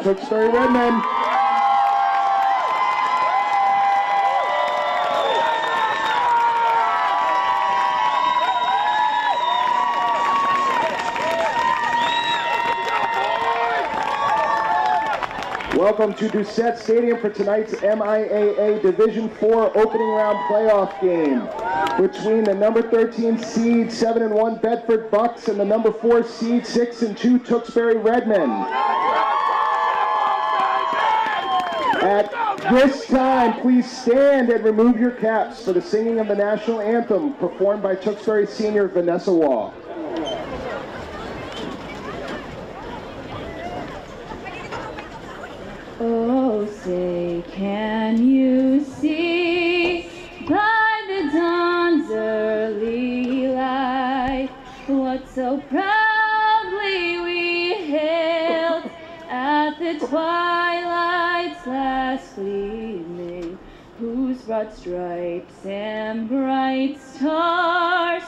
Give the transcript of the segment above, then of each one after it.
Tewksbury Redmen. Welcome to Doucette Stadium for tonight's MIAA Division IV opening round playoff game between the number 13 seed 7-1 Bedford Bucks and the number 4 seed 6-2 Tewksbury Redmen. At this time, please stand and remove your caps for the singing of the national anthem performed by Tewksbury senior Vanessa Waugh. Oh, say, can you see by the dawn's early light what so proudly we hailed at the twilight's last gleaming, whose broad stripes and bright stars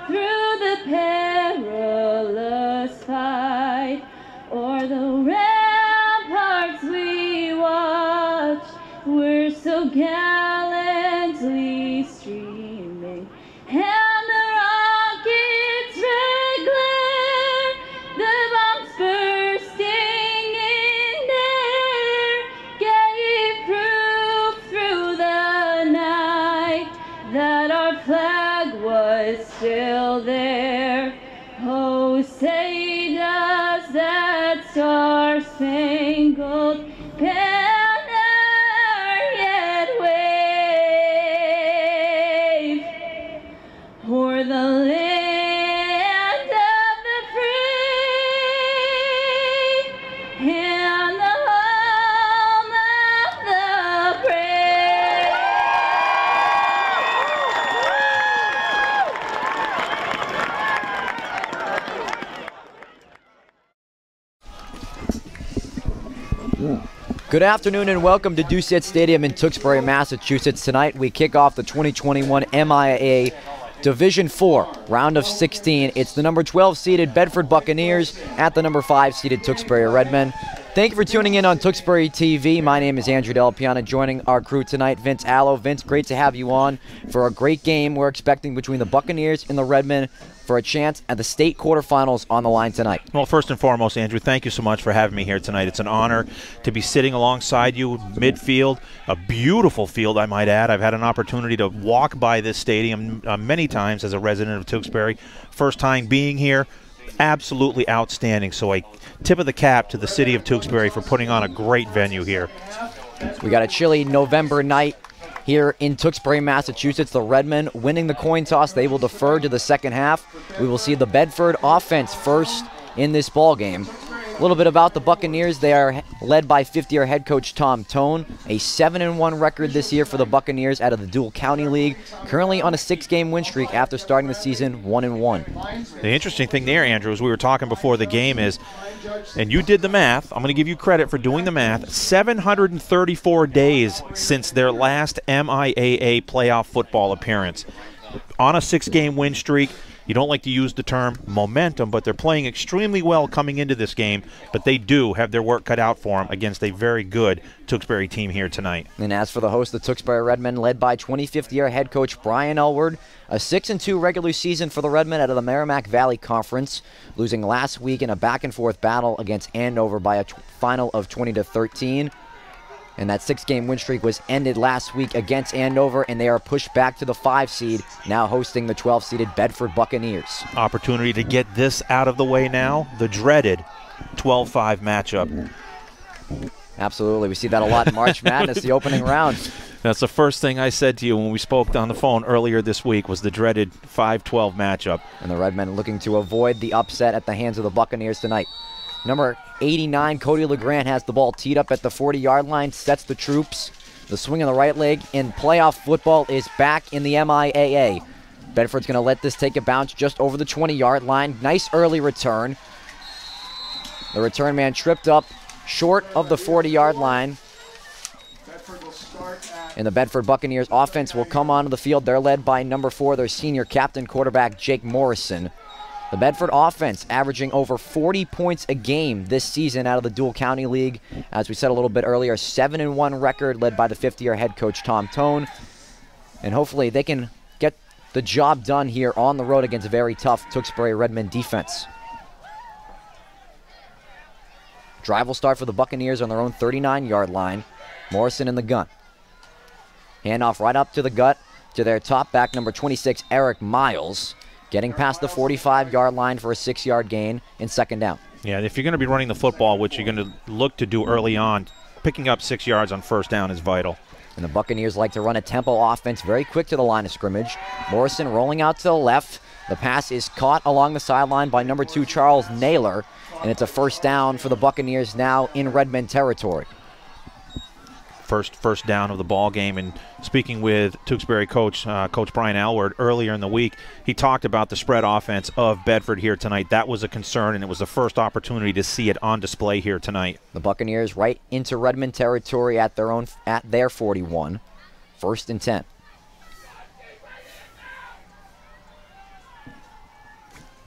through the perilous fight o'er the ramparts we watched were so gallantly streaming, and the rockets' red glare, the bombs bursting in air, gave proof through the night that our flag was still there. Oh, say does that star-spangled banner yet wave o'er the land of the free and the home of the brave? Good afternoon and welcome to Doucette Stadium in Tewksbury, Massachusetts. Tonight we kick off the 2021 MIAA Division IV, round of 16. It's the number 12 seeded Bedford Buccaneers at the number 5 seeded Tewksbury Redmen. Thank you for tuning in on Tewksbury TV. My name is Andrew Del Piana. Joining our crew tonight, Vince Allo. Vince, great to have you on for a great game we're expecting between the Buccaneers and the Redmen for a chance at the state quarterfinals on the line tonight. Well, first and foremost, Andrew, thank you so much for having me here tonight. It's an honor to be sitting alongside you midfield, a beautiful field, I might add. I've had an opportunity to walk by this stadium many times as a resident of Tewksbury. First time being here, absolutely outstanding. So a tip of the cap to the city of Tewksbury for putting on a great venue here. We got a chilly November night here in Tewksbury, Massachusetts. The Redmen winning the coin toss. They will defer to the second half. We will see the Bedford offense first in this ball game. A little bit about the Buccaneers. They are led by fifth-year head coach Tom Tone. A 7-1 record this year for the Buccaneers out of the Dual County League. Currently on a 6-game win streak after starting the season 1-1. The interesting thing there, Andrew, as we were talking before the game is, and you did the math, I'm going to give you credit for doing the math, 734 days since their last MIAA playoff football appearance. On a 6-game win streak. You don't like to use the term momentum, but they're playing extremely well coming into this game, but they do have their work cut out for them against a very good Tewksbury team here tonight. And as for the host, the Tewksbury Redmen, led by 25th-year head coach Brian Elward, a 6-2 regular season for the Redmen out of the Merrimack Valley Conference, losing last week in a back-and-forth battle against Andover by a final of 20-13. And that 6-game win streak was ended last week against Andover, and they are pushed back to the 5 seed, now hosting the 12-seeded Bedford Buccaneers. Opportunity to get this out of the way now, the dreaded 12-5 matchup. Absolutely. We see that a lot in March Madness, the opening round. That's the first thing I said to you when we spoke on the phone earlier this week was the dreaded 5-12 matchup. And the Redmen looking to avoid the upset at the hands of the Buccaneers tonight. Number 89, Cody LeGrand, has the ball teed up at the 40-yard line, sets the troops. The swing on the right leg, and playoff football is back in the MIAA. Bedford's going to let this take a bounce just over the 20-yard line. Nice early return. The return man tripped up short of the 40-yard line. And the Bedford Buccaneers offense will come onto the field. They're led by number 4, their senior captain quarterback, Jake Morrison. The Bedford offense averaging over 40 points a game this season out of the Dual County League. As we said a little bit earlier, 7-1 record led by the 50-year head coach Tom Tone. And hopefully they can get the job done here on the road against a very tough Tewksbury-Redmond defense. Drive will start for the Buccaneers on their own 39-yard line. Morrison in the gun. Handoff right up to the gut to their top back, number 26, Eric Miles, getting past the 45-yard line for a 6-yard gain in second down. Yeah, if you're going to be running the football, which you're going to look to do early on, picking up 6 yards on first down is vital. And the Buccaneers like to run a tempo offense very quick to the line of scrimmage. Morrison rolling out to the left. The pass is caught along the sideline by number 2, Charles Naylor, and it's a first down for the Buccaneers now in Redmond territory. First down of the ball game. And speaking with Tewksbury coach Brian Alward earlier in the week, he talked about the spread offense of Bedford here tonight. That was a concern, and it was the first opportunity to see it on display here tonight. The Buccaneers right into Redmond territory at their 41. First and 10.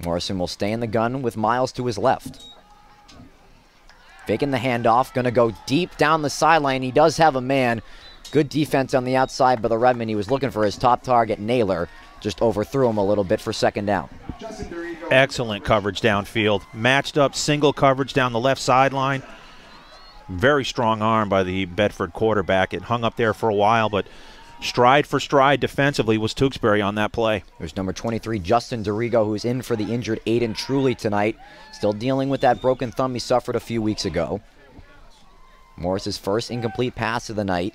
Morrison will stay in the gun with Miles to his left. Faking the handoff, going to go deep down the sideline. He does have a man. Good defense on the outside by the Redmond. He was looking for his top target, Naylor. Just overthrew him a little bit for second down. Excellent coverage downfield. Matched up single coverage down the left sideline. Very strong arm by the Bedford quarterback. It hung up there for a while, but stride for stride defensively was Tewksbury on that play. There's number 23, Justin Dorigo, who's in for the injured Aiden Truly tonight. Still dealing with that broken thumb he suffered a few weeks ago. Morris's first incomplete pass of the night.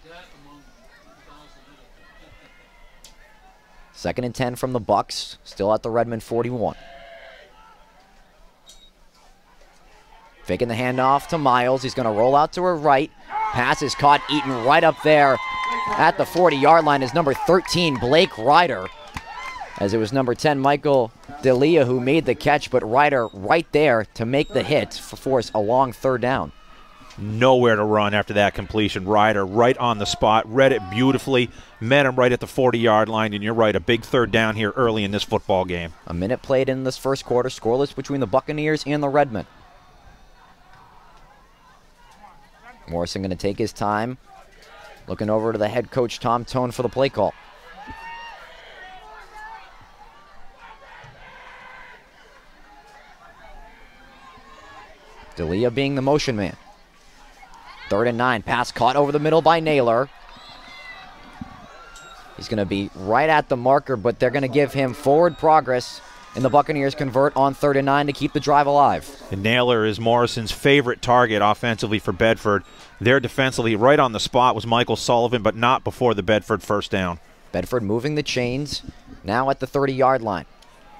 Second and 10 from the Bucks, still at the Redmond 41. Faking the handoff to Miles. He's going to roll out to her right. Pass is caught, eaten right up there at the 40-yard line is number 13, Blake Ryder. As it was number 10, Michael Delia, who made the catch, but Ryder right there to make the hit for force a long third down. Nowhere to run after that completion. Ryder right on the spot, read it beautifully, met him right at the 40-yard line, and you're right, a big third down here early in this football game. A minute played in this first quarter, scoreless between the Buccaneers and the Redmond. Morrison going to take his time, looking over to the head coach, Tom Tone, for the play call. Delia being the motion man. 3rd and 9, pass caught over the middle by Naylor. He's going to be right at the marker, but they're going to give him forward progress, and the Buccaneers convert on 3rd and 9 to keep the drive alive. And Naylor is Morrison's favorite target offensively for Bedford. There defensively, right on the spot, was Michael Sullivan, but not before the Bedford first down. Bedford moving the chains, now at the 30-yard line.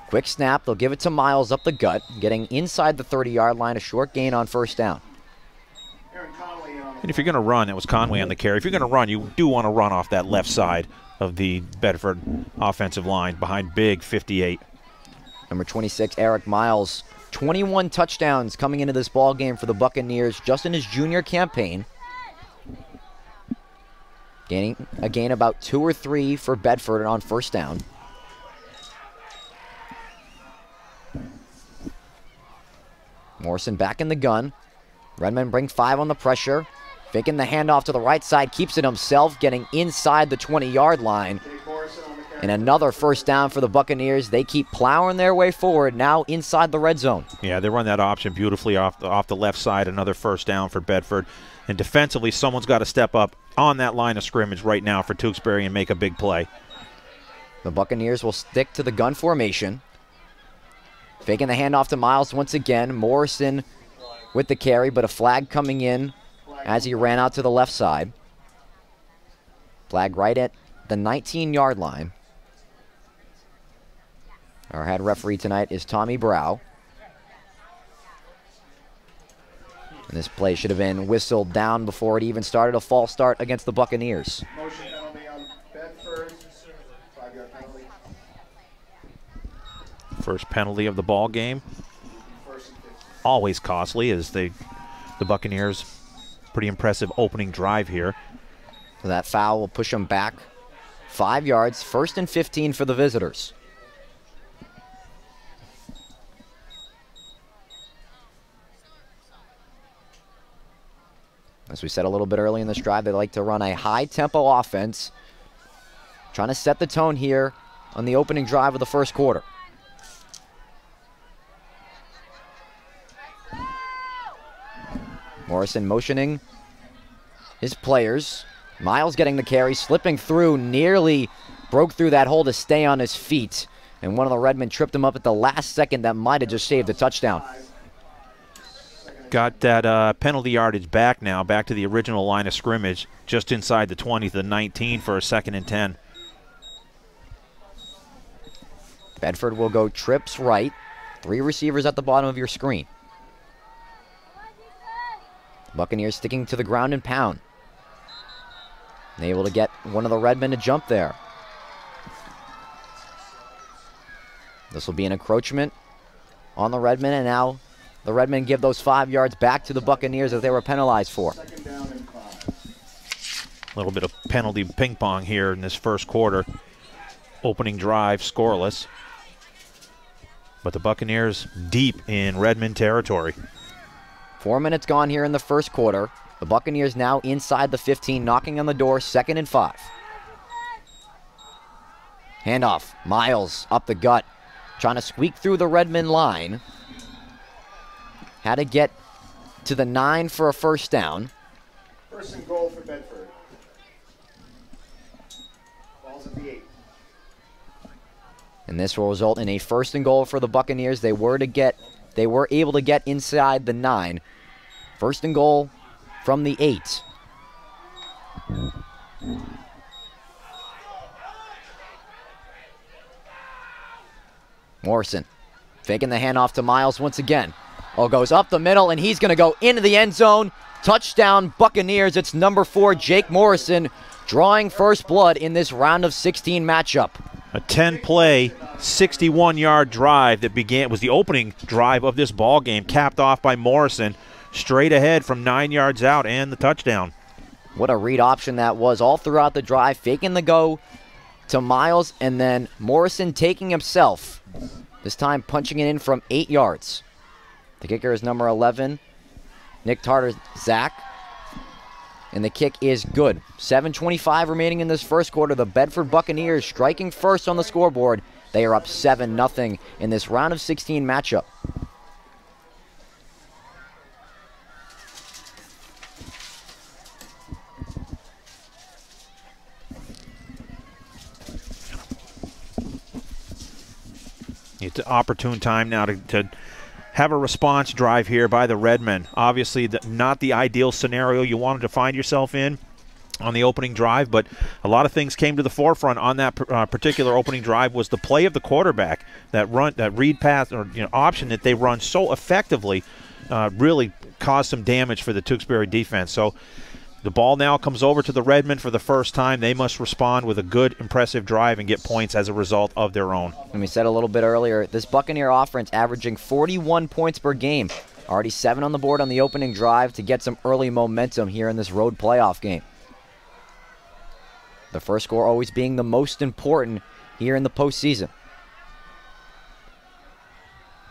Quick snap, they'll give it to Miles up the gut, getting inside the 30-yard line, a short gain on first down. And if you're going to run, that was Conway on the carry. If you're going to run, you do want to run off that left side of the Bedford offensive line behind big 58. Number 26, Eric Miles, 21 touchdowns coming into this ball game for the Buccaneers just in his junior campaign. Gaining a gain about 2 or 3 for Bedford on first down. Morrison back in the gun. Redmond bring 5 on the pressure. Faking the handoff to the right side, keeps it himself, getting inside the 20-yard line. And another first down for the Buccaneers. They keep plowing their way forward, now inside the red zone. Yeah, they run that option beautifully off the left side. Another first down for Bedford. And defensively, someone's got to step up on that line of scrimmage right now for Tewksbury and make a big play. The Buccaneers will stick to the gun formation. Faking the handoff to Miles once again. Morrison with the carry, but a flag coming in as he ran out to the left side. Flag right at the 19-yard line. Our head referee tonight is Tommy Brow. And this play should have been whistled down before it even started. A false start against the Buccaneers. Motion penalty on Bedford. 5-yard penalty. First penalty of the ball game. Always costly as the Buccaneers, pretty impressive opening drive here. So that foul will push them back 5 yards. 1st and 15 for the visitors. As we said a little bit early in this drive, they like to run a high-tempo offense, trying to set the tone here on the opening drive of the first quarter. Morrison motioning his players. Miles getting the carry, slipping through, nearly broke through that hole to stay on his feet. And one of the Redmen tripped him up at the last second. That might have just saved a touchdown. Got that penalty yardage back now, back to the original line of scrimmage, just inside the 20 to the 19 for a 2nd and 10. Bedford will go trips right. 3 receivers at the bottom of your screen. Buccaneers sticking to the ground and pound. And able to get one of the Redmen to jump there. This will be an encroachment on the Redmen, and now the Redmen give those 5 yards back to the Buccaneers that they were penalized for. A little bit of penalty ping pong here in this first quarter. Opening drive scoreless. But the Buccaneers deep in Redmond territory. 4 minutes gone here in the first quarter. The Buccaneers now inside the 15, knocking on the door, 2nd and 5. Handoff, Miles up the gut, trying to squeak through the Redmond line. Had to get to the 9 for a first down. 1st and goal for Bedford. Ball's at the 8. And this will result in a 1st and goal for the Buccaneers. They were able to get inside the 9. 1st and goal from the 8. Morrison faking the handoff to Miles once again. Goes up the middle, and he's going to go into the end zone. Touchdown Buccaneers. It's number 4, Jake Morrison, drawing first blood in this round of 16 matchup. A 10-play, 61-yard drive that was the opening drive of this ball game, capped off by Morrison, straight ahead from 9 yards out, and the touchdown. What a read option that was all throughout the drive, faking the go to Miles, and then Morrison taking himself, this time punching it in from 8 yards. The kicker is number 11, Nick Tarter-Zach, and the kick is good. 7:25 remaining in this first quarter. The Bedford Buccaneers striking first on the scoreboard. They are up 7-0 in this round of 16 matchup. It's an opportune time now to have a response drive here by the Redmen. Obviously, not the ideal scenario you wanted to find yourself in on the opening drive, but a lot of things came to the forefront on that particular opening drive. Was the play of the quarterback, that read pass or option that they run so effectively, really caused some damage for the Tewksbury defense. So the ball now comes over to the Redmen for the first time. They must respond with a good, impressive drive and get points as a result of their own. And we said a little bit earlier, this Buccaneer offense averaging 41 points per game. Already 7 on the board on the opening drive to get some early momentum here in this road playoff game. The first score always being the most important here in the postseason.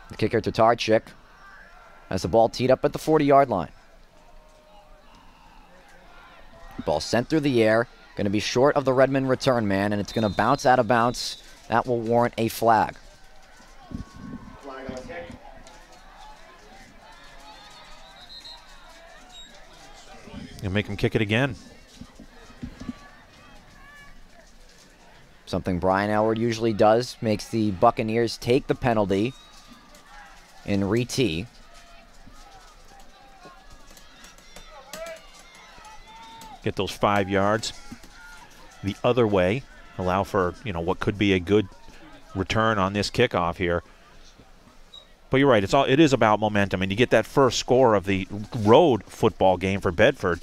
The kicker Tatarchik has the ball teed up at the 40-yard line. Ball sent through the air. Going to be short of the Redmond return man, and it's going to bounce out of bounds. That will warrant a flag. Flag on the kick. You'll make him kick it again. Something Brian Elward usually does. Makes the Buccaneers take the penalty and re-tee. Get those 5 yards the other way. Allow for, what could be a good return on this kickoff here. But you're right, it is about momentum, and you get that first score of the road football game for Bedford.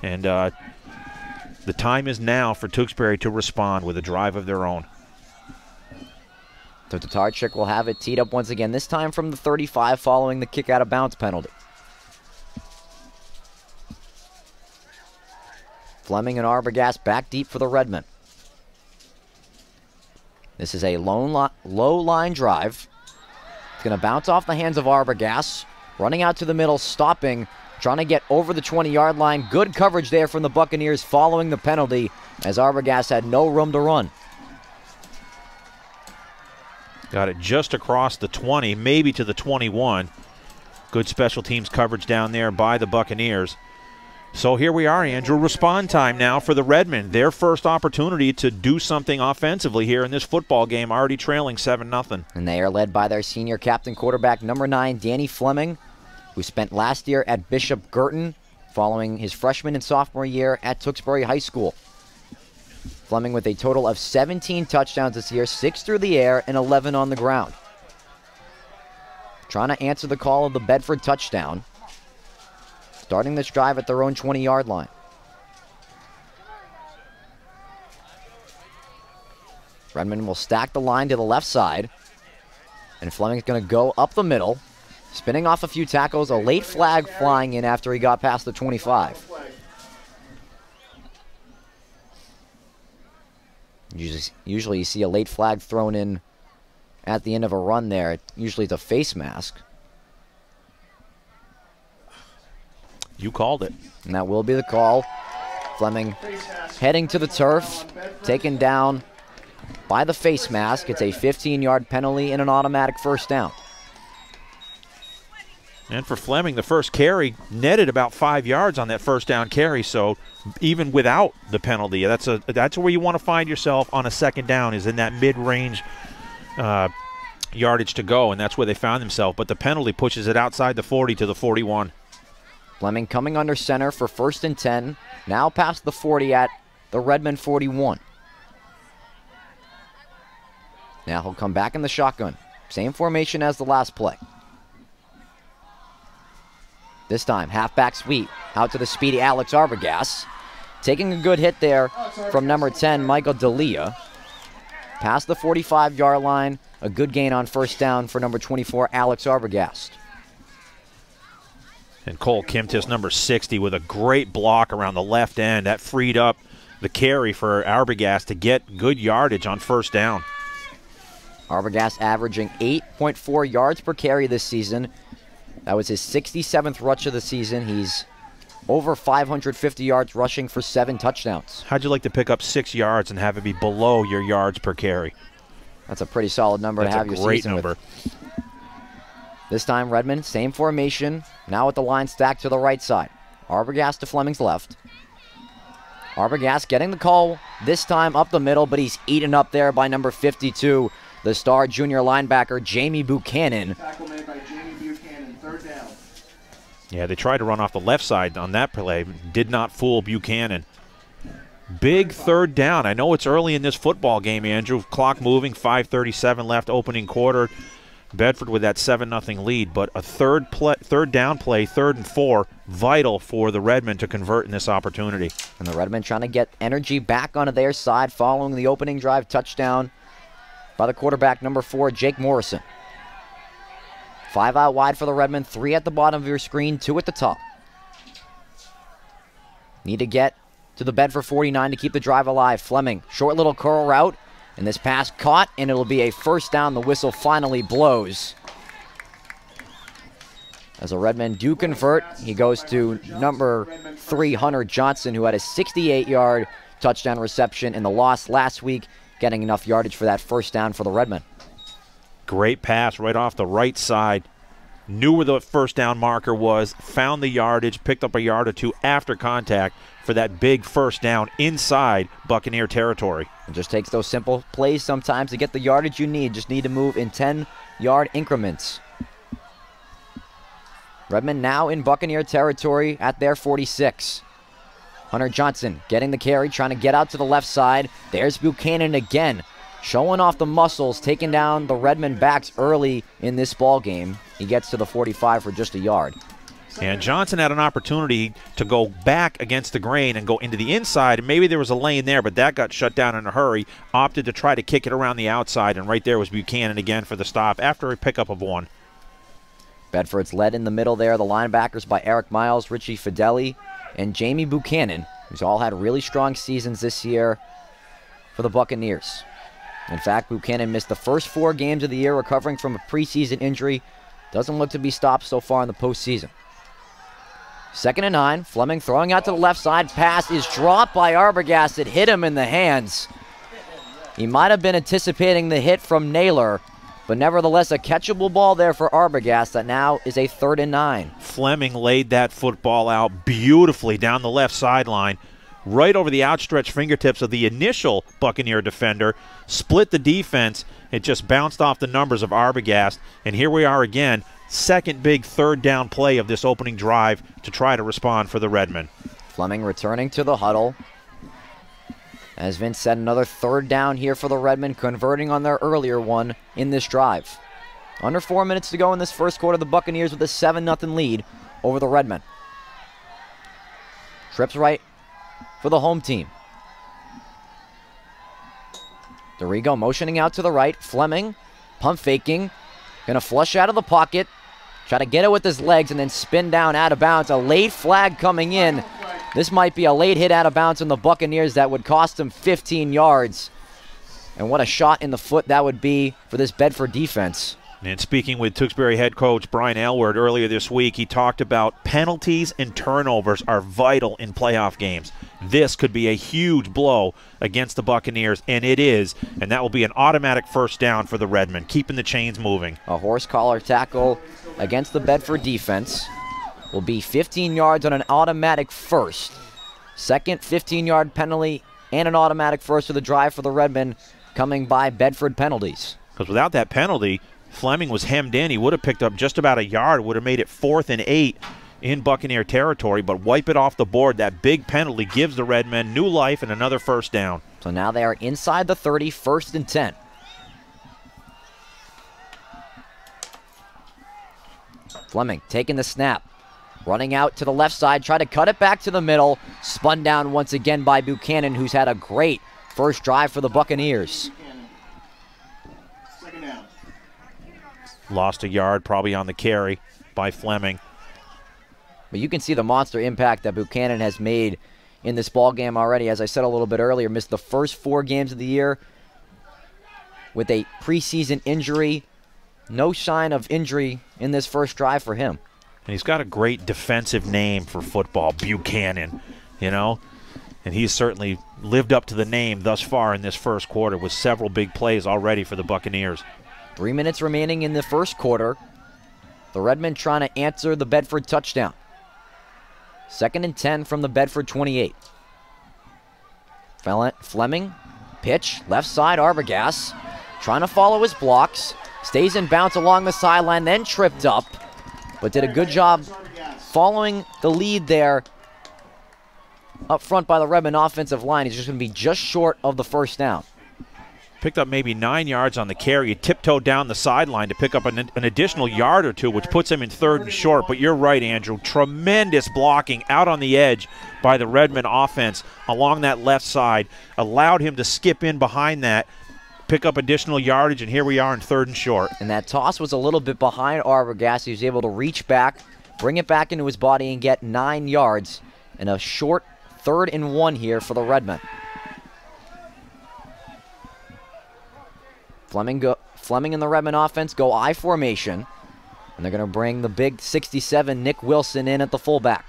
And the time is now for Tewksbury to respond with a drive of their own. So Tatarchik will have it teed up once again, this time from the 35 following the kick out of bounds penalty. Fleming and Arbogast back deep for the Redmen. This is a low line drive. It's going to bounce off the hands of Arbogast. Running out to the middle, stopping trying to get over the 20-yard line. Good coverage there from the Buccaneers following the penalty, as Arbogast had no room to run. Got it just across the 20, maybe to the 21. Good special teams coverage down there by the Buccaneers. So here we are, Andrew. Respond time now for the Redmen. Their first opportunity to do something offensively here in this football game, already trailing 7-0. And they are led by their senior captain quarterback, number 9, Danny Fleming, who spent last year at Bishop Girton, following his freshman and sophomore year at Tewksbury High School. Fleming with a total of 17 touchdowns this year, 6 through the air and 11 on the ground. Trying to answer the call of the Bedford touchdown. Starting this drive at their own 20-yard line. Redmond will stack the line to the left side. And Fleming's going to go up the middle, spinning off a few tackles, a late flag flying in after he got past the 25. Usually you see a late flag thrown in at the end of a run there. Usually it's a face mask. You called it. And that will be the call. Fleming heading to the turf, taken down by the face mask. It's a 15-yard penalty and an automatic first down. And for Fleming, the first carry netted about 5 yards on that first down carry. So even without the penalty, that's where you want to find yourself on a second down, is in that mid-range yardage to go, and that's where they found themselves. But the penalty pushes it outside the 40 to the 41. Fleming coming under center for 1st and 10. Now past the 40 at the Redmond 41. Now he'll come back in the shotgun. Same formation as the last play. This time, halfback sweep out to the speedy Alex Arbogast. Taking a good hit there from number 10, Michael D'Elia. Past the 45-yard line, a good gain on first down for number 24, Alex Arbogast. And Cole Kimtis, number 60, with a great block around the left end. That freed up the carry for Arbogast to get good yardage on first down. Arbogast averaging 8.4 yards per carry this season. That was his 67th rush of the season. He's over 550 yards rushing for 7 touchdowns. How'd you like to pick up 6 yards and have it be below your yards per carry? That's a pretty solid number to have your season with. That's a great number. This time, Redmond, same formation, now with the line stacked to the right side. Arbogast to Fleming's left. Arbogast getting the call, this time up the middle, but he's eaten up there by number 52, the star junior linebacker, Jamie Buchanan. Tackle made by Jamie Buchanan, 3rd down. Yeah, they tried to run off the left side on that play, did not fool Buchanan. Big 3rd down. I know it's early in this football game, Andrew. Clock moving, 5:37 left, opening quarter. Bedford with that 7-0 lead, but a third down play, 3rd and 4, vital for the Redmen to convert in this opportunity. And the Redmen trying to get energy back onto their side following the opening drive touchdown by the quarterback, number 4, Jake Morrison. 5 out wide for the Redmen, 3 at the bottom of your screen, 2 at the top. Need to get to the Bedford 49 to keep the drive alive. Fleming, short little curl route. And this pass caught, and it'll be a first down. The whistle finally blows. As the Redmen do convert, he goes to number 3, Hunter Johnson, who had a 68-yard touchdown reception in the loss last week, getting enough yardage for that first down for the Redmen. Great pass right off the right side. Knew where the first down marker was, found the yardage, picked up a yard or 2 after contact for that big first down inside Buccaneer territory. It just takes those simple plays sometimes to get the yardage you need. Just need to move in 10-yard increments. Redmond now in Buccaneer territory at their 46. Hunter Johnson getting the carry, trying to get out to the left side. There's Buchanan again, showing off the muscles, taking down the Redmond backs early in this ball game. He gets to the 45 for just a yard. And Johnson had an opportunity to go back against the grain and go into the inside, and maybe there was a lane there, but that got shut down in a hurry. Opted to try to kick it around the outside, and right there was Buchanan again for the stop after a pickup of 1. Bedford's led in the middle there. The linebackers by Eric Miles, Richie Fideli, and Jamie Buchanan, who's all had really strong seasons this year for the Buccaneers. In fact, Buchanan missed the first 4 games of the year, recovering from a preseason injury. Doesn't look to be stopped so far in the postseason. 2nd and 9. Fleming throwing out to the left side. Pass is dropped by Arbogast. It hit him in the hands. He might have been anticipating the hit from Naylor, but nevertheless a catchable ball there for Arbogast. That now is a 3rd and 9. Fleming laid that football out beautifully down the left sideline, right over the outstretched fingertips of the initial Buccaneer defender, split the defense. It just bounced off the numbers of Arbogast, and here we are again, second big 3rd down play of this opening drive to try to respond for the Redmen. Fleming returning to the huddle. As Vince said, another 3rd down here for the Redmen, converting on their earlier one in this drive. Under 4 minutes to go in this first quarter, the Buccaneers with a 7-0 lead over the Redmen. Trips right for the home team. Dorigo motioning out to the right. Fleming, pump faking, gonna flush out of the pocket, try to get it with his legs and then spin down out of bounds. A late flag coming in. This might be a late hit out of bounds on the Buccaneers that would cost them 15 yards. And what a shot in the foot that would be for this Bedford defense. And speaking with Tewksbury head coach Brian Aylward earlier this week, he talked about penalties and turnovers are vital in playoff games. This could be a huge blow against the Buccaneers, and it is, and that will be an automatic 1st down for the Redmen, keeping the chains moving. A horse collar tackle against the Bedford defense will be 15 yards on an automatic 1st. Second 15-yard penalty and an automatic 1st for the drive for the Redmen coming by Bedford penalties. Because without that penalty, Fleming was hemmed in. He would have picked up just about a yard, would have made it 4th and 8 in Buccaneer territory, but wipe it off the board. That big penalty gives the Redmen new life and another 1st down. So now they are inside the 30, 1st and 10. Fleming taking the snap, running out to the left side, try to cut it back to the middle, spun down once again by Buchanan, who's had a great first drive for the Buccaneers. Lost a yard probably on the carry by Fleming. But you can see the monster impact that Buchanan has made in this ball game already. As I said a little bit earlier, missed the first 4 games of the year with a preseason injury. No sign of injury in this first drive for him. And he's got a great defensive name for football, Buchanan, you know. And he's certainly lived up to the name thus far in this first quarter with several big plays already for the Buccaneers. 3 minutes remaining in the first quarter. The Redmen trying to answer the Bedford touchdown. 2nd and 10 from the Bedford 28. Fleming, pitch, left side, Arbogast, trying to follow his blocks, stays in bounds along the sideline, then tripped up, but did a good job following the lead there up front by the Redmen offensive line. He's just going to be just short of the 1st down. Picked up maybe 9 yards on the carry. He tiptoed down the sideline to pick up an additional yard or 2, which puts him in 3rd and short. But you're right, Andrew. Tremendous blocking out on the edge by the Redmen offense along that left side. Allowed him to skip in behind that, pick up additional yardage, and here we are in 3rd and short. And that toss was a little bit behind Arbogast. He was able to reach back, bring it back into his body, and get 9 yards. And a short 3rd and 1 here for the Redmen. Fleming and the Redmen offense go I formation, and they're going to bring the big 67 Nick Wilson in at the fullback.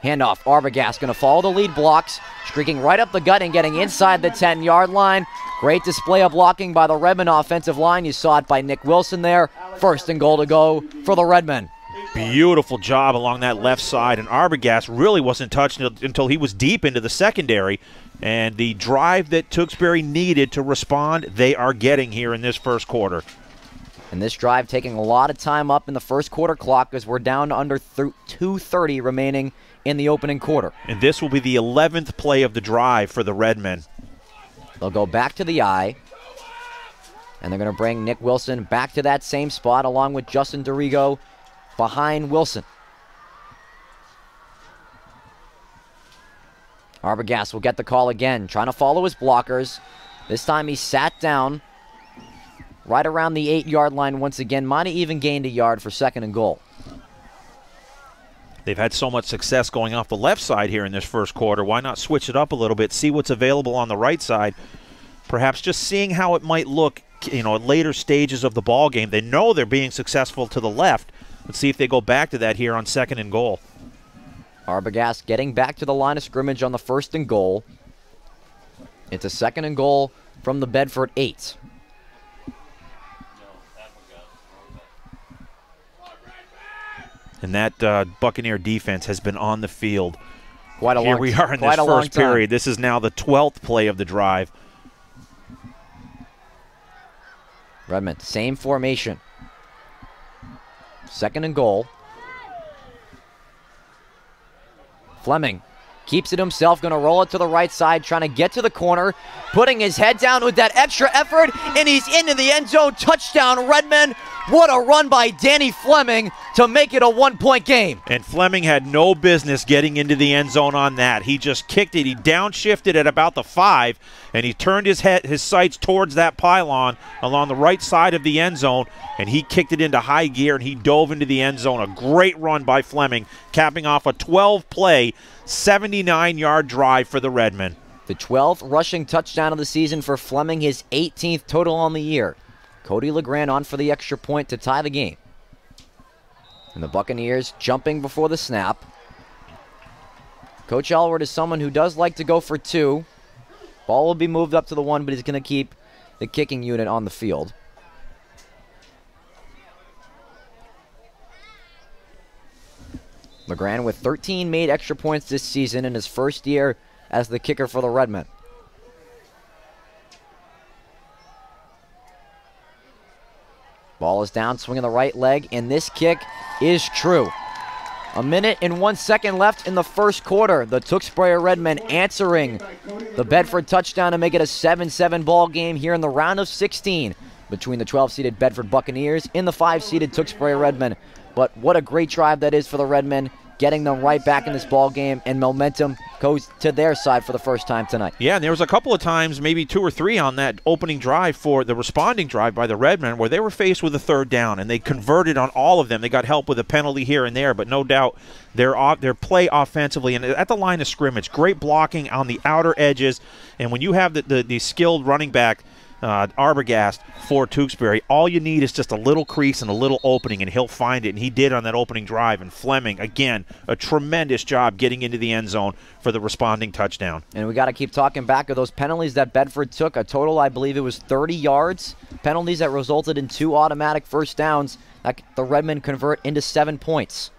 Handoff, Arbogast going to follow the lead blocks, streaking right up the gut and getting inside the 10-yard line. Great display of blocking by the Redmen offensive line. You saw it by Nick Wilson there. 1st and goal to go for the Redmen. Beautiful job along that left side, and Arbogast really wasn't touched until he was deep into the secondary. And the drive that Tewksbury needed to respond, they are getting here in this first quarter. And this drive taking a lot of time up in the first quarter clock as we're down to under 2:30 remaining in the opening quarter. And this will be the 11th play of the drive for the Redmen. They'll go back to the I, and they're going to bring Nick Wilson back to that same spot along with Justin Dorigo behind Wilson. Arbogast will get the call again, trying to follow his blockers. This time he sat down right around the 8-yard line once again. Might have even gained a yard for 2nd and goal. They've had so much success going off the left side here in this first quarter. Why not switch it up a little bit, see what's available on the right side? perhaps just seeing how it might look, you know, at later stages of the ball game. They know they're being successful to the left. Let's see if they go back to that here on 2nd and goal. Arbogast getting back to the line of scrimmage on the 1st and goal. It's a 2nd and goal from the Bedford 8. And that Buccaneer defense has been on the field. Here we are in this first period. This is now the 12th play of the drive. Redmond, same formation. 2nd and goal. Fleming keeps it himself, going to roll it to the right side, trying to get to the corner, putting his head down with that extra effort, and he's into the end zone. Touchdown, Redmond. What a run by Danny Fleming to make it a 1-point game. And Fleming had no business getting into the end zone on that. He just kicked it. He downshifted at about the 5, and he turned his sights towards that pylon along the right side of the end zone, and he kicked it into high gear, and he dove into the end zone. A great run by Fleming, capping off a 12-play, 79-yard drive for the Redmen. The 12th rushing touchdown of the season for Fleming, his 18th total on the year. Cody LeGrand on for the extra point to tie the game. And the Buccaneers jumping before the snap. Coach Elward is someone who does like to go for 2. Ball will be moved up to the 1, but he's going to keep the kicking unit on the field. LeGrand with 13 made extra points this season in his first year as the kicker for the Redmen. Ball is down, swinging the right leg, and this kick is true. 1 minute and 1 second left in the first quarter. The Tewksbury Redmen answering the Bedford touchdown to make it a 7-7 ball game here in the round of 16 between the 12-seeded Bedford Buccaneers and the 5-seeded Tewksbury Redmen. But what a great drive that is for the Redmen, getting them right back in this ball game, and momentum goes to their side for the first time tonight. Yeah, and there was a couple of times, maybe 2 or 3 on that opening drive for the responding drive by the Redmen, where they were faced with a 3rd down, and they converted on all of them. They got help with a penalty here and there, but no doubt their play offensively and at the line of scrimmage, great blocking on the outer edges, and when you have the skilled running back, Arbogast for Tewksbury, all you need is just a little crease and a little opening, and he'll find it, and he did on that opening drive. And Fleming, again, a tremendous job getting into the end zone for the responding touchdown. And we got to keep talking back of those penalties that Bedford took. A total, I believe it was 30 yards. Penalties that resulted in 2 automatic first downs that the Redmen convert into 7 points.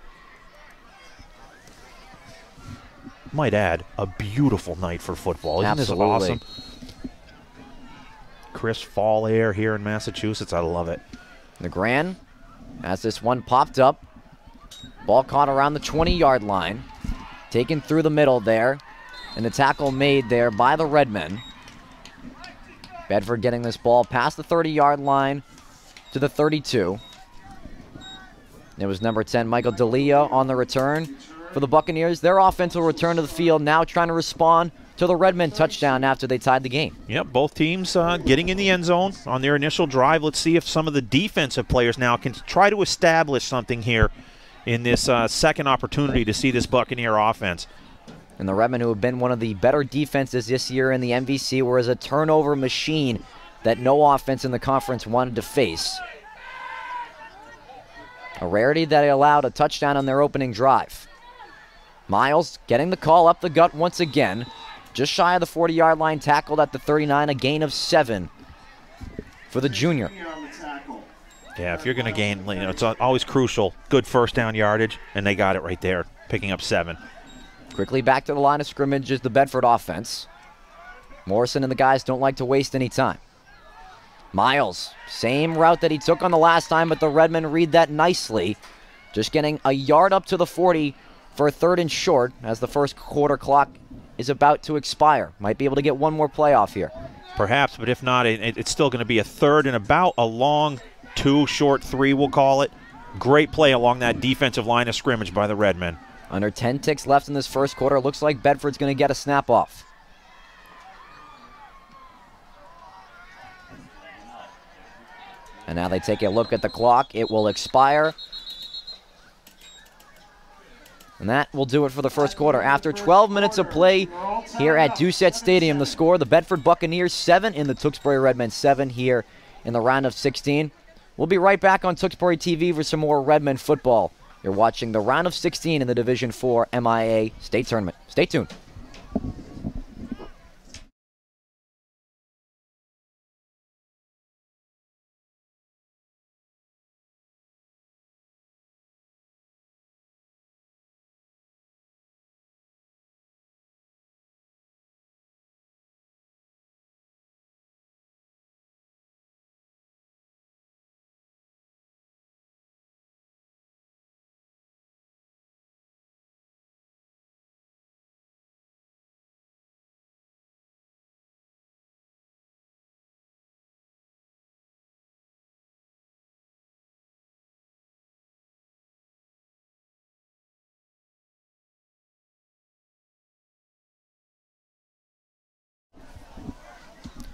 Might add, a beautiful night for football. Isn't Absolutely. This awesome? Crisp fall air here in Massachusetts. I love it. LeGrand, as this one popped up, ball caught around the 20-yard line, taken through the middle there, and the tackle made there by the Redmen. Bedford getting this ball past the 30-yard line to the 32. It was number 10, Michael D'Elia, on the return for the Buccaneers. Their offense will return to the field now, trying to respond to the Redmen touchdown after they tied the game. Yep, both teams getting in the end zone on their initial drive. Let's see if some of the defensive players now can try to establish something here in this second opportunity to see this Buccaneer offense. And the Redmen, who have been one of the better defenses this year in the MVC, were as a turnover machine that no offense in the conference wanted to face. A rarity that allowed a touchdown on their opening drive. Miles getting the call up the gut once again. Just shy of the 40-yard line, tackled at the 39, a gain of 7 for the junior. Yeah, if you're going to gain, you know, it's always crucial. Good first down yardage, and they got it right there, picking up 7. Quickly back to the line of scrimmage is the Bedford offense. Morrison and the guys don't like to waste any time. Miles, same route that he took on the last time, but the Redmen read that nicely. Just getting a yard up to the 40 for a 3rd and short as the first quarter clock is about to expire. Might be able to get one more playoff here. Perhaps, but if not, it's still going to be a 3rd and about a long 2, short 3, we'll call it. Great play along that defensive line of scrimmage by the Redmen. Under 10 ticks left in this first quarter. Looks like Bedford's going to get a snap off. And now they take a look at the clock. It will expire And that will do it for the first quarter. After 12 minutes of play here at Doucette Stadium, the score, the Bedford Buccaneers 7 and the Tewksbury Redmen 7 here in the round of 16. We'll be right back on Tewksbury TV for some more Redmen football. You're watching the round of 16 in the Division IV MIAA State Tournament. Stay tuned.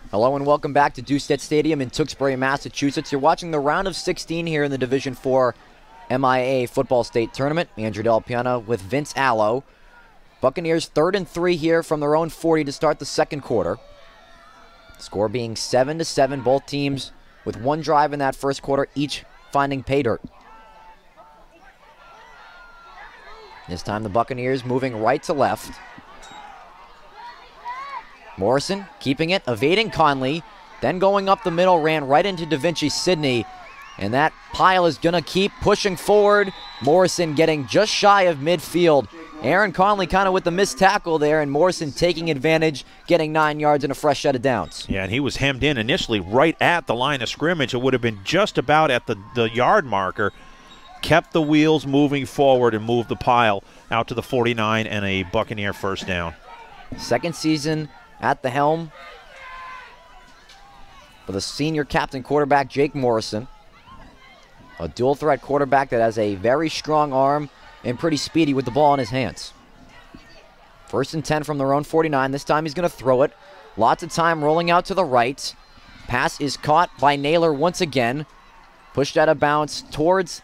Hello and welcome back to Doucette Stadium in Tewksbury, Massachusetts. You're watching the round of 16 here in the Division IV MIAA Football State Tournament. Andrew Del Piano with Vince Allo. Buccaneers 3rd and 3 here from their own 40 to start the second quarter. Score being 7-7. Both teams with one drive in that first quarter, each finding pay dirt. This time the Buccaneers moving right to left. Morrison keeping it, evading Conley, then going up the middle, ran right into Da Vinci Sidney, and that pile is going to keep pushing forward. Morrison getting just shy of midfield. Aaron Conley kind of with the missed tackle there, and Morrison taking advantage, getting 9 yards and a fresh set of downs. Yeah, and he was hemmed in initially right at the line of scrimmage. It would have been just about at the yard marker. Kept the wheels moving forward and moved the pile out to the 49 and a Buccaneer first down. Second season at the helm for the senior captain quarterback, Jake Morrison. A dual threat quarterback that has a very strong arm and pretty speedy with the ball in his hands. 1st and 10 from their own 49. This time he's going to throw it. Lots of time rolling out to the right. Pass is caught by Naylor once again. Pushed out of bounds towards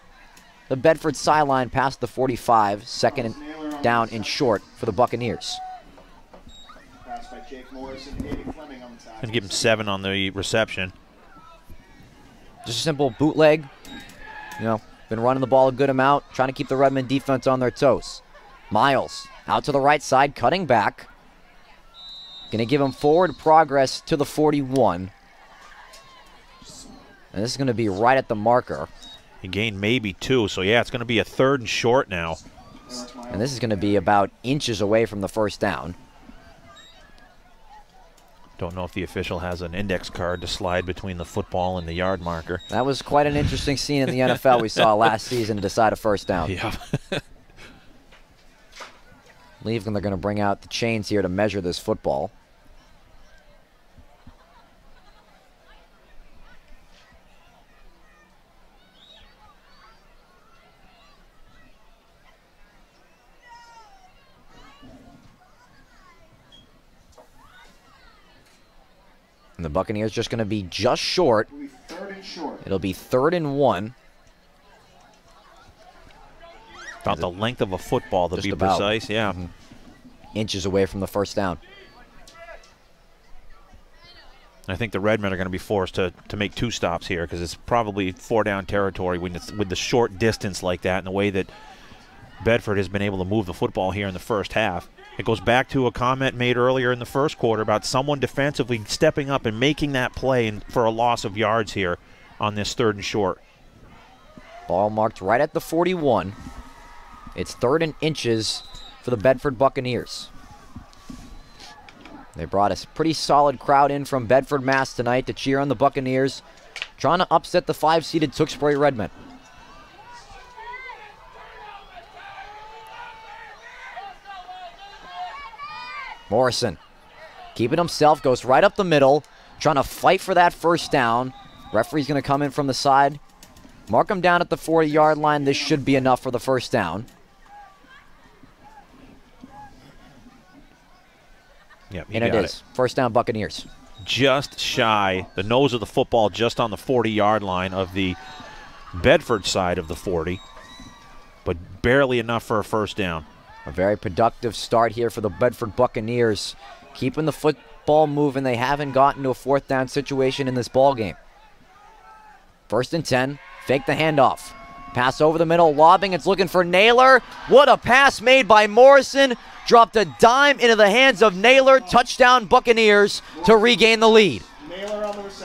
the Bedford sideline past the 45. Second down and short for the Buccaneers. And give him 7 on the reception. Just a simple bootleg. You know, been running the ball a good amount, trying to keep the Redmen defense on their toes. Miles out to the right side, cutting back. Going to give him forward progress to the 41. And this is going to be right at the marker. He gained maybe 2, so yeah, it's going to be a 3rd and short now. And this is going to be about inches away from the first down. Don't know if the official has an index card to slide between the football and the yard marker. That was quite an interesting scene in the NFL we saw last season to decide a first down. Yeah. Believe they're going to bring out the chains here to measure this football. And the Buccaneers just going to be just short. It'll be 3rd and 1. About the length of a football, to be precise, yeah. Inches away from the first down. I think the Redmen are going to be forced to make 2 stops here because it's probably 4-down territory when it's with the short distance like that and the way that Bedford has been able to move the football here in the first half. It goes back to a comment made earlier in the first quarter about someone defensively stepping up and making that play for a loss of yards here on this 3rd and short. Ball marked right at the 41. It's 3rd and inches for the Bedford Buccaneers. They brought a pretty solid crowd in from Bedford, Mass tonight to cheer on the Buccaneers, trying to upset the 5-seeded Tewksbury Redmen. Morrison, keeping himself, goes right up the middle, trying to fight for that first down. Referee's going to come in from the side. Mark him down at the 40-yard line. This should be enough for the first down. Yep, and it is. First down, Buccaneers. Just shy, the nose of the football just on the 40-yard line of the Bedford side of the 40, but barely enough for a first down. A very productive start here for the Bedford Buccaneers. Keeping the football moving. They haven't gotten to a fourth down situation in this ball game. 1st and 10. Fake the handoff. Pass over the middle, lobbing. It's looking for Naylor. What a pass made by Morrison. Dropped a dime into the hands of Naylor. Touchdown Buccaneers to regain the lead.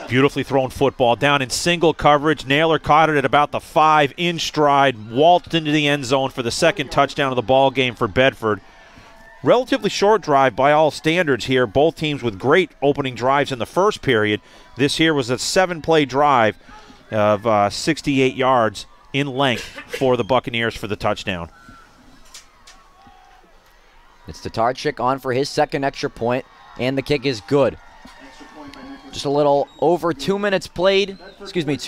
Beautifully thrown football down in single coverage. Naylor caught it at about the 5 in stride, waltzed into the end zone for the second touchdown of the ball game for Bedford. Relatively short drive by all standards here. Both teams with great opening drives in the first period. This here was a 7-play drive of 68 yards in length for the Buccaneers for the touchdown. It's Tatarchik on for his second extra point, and the kick is good. Just a little over 2 minutes played. Excuse me,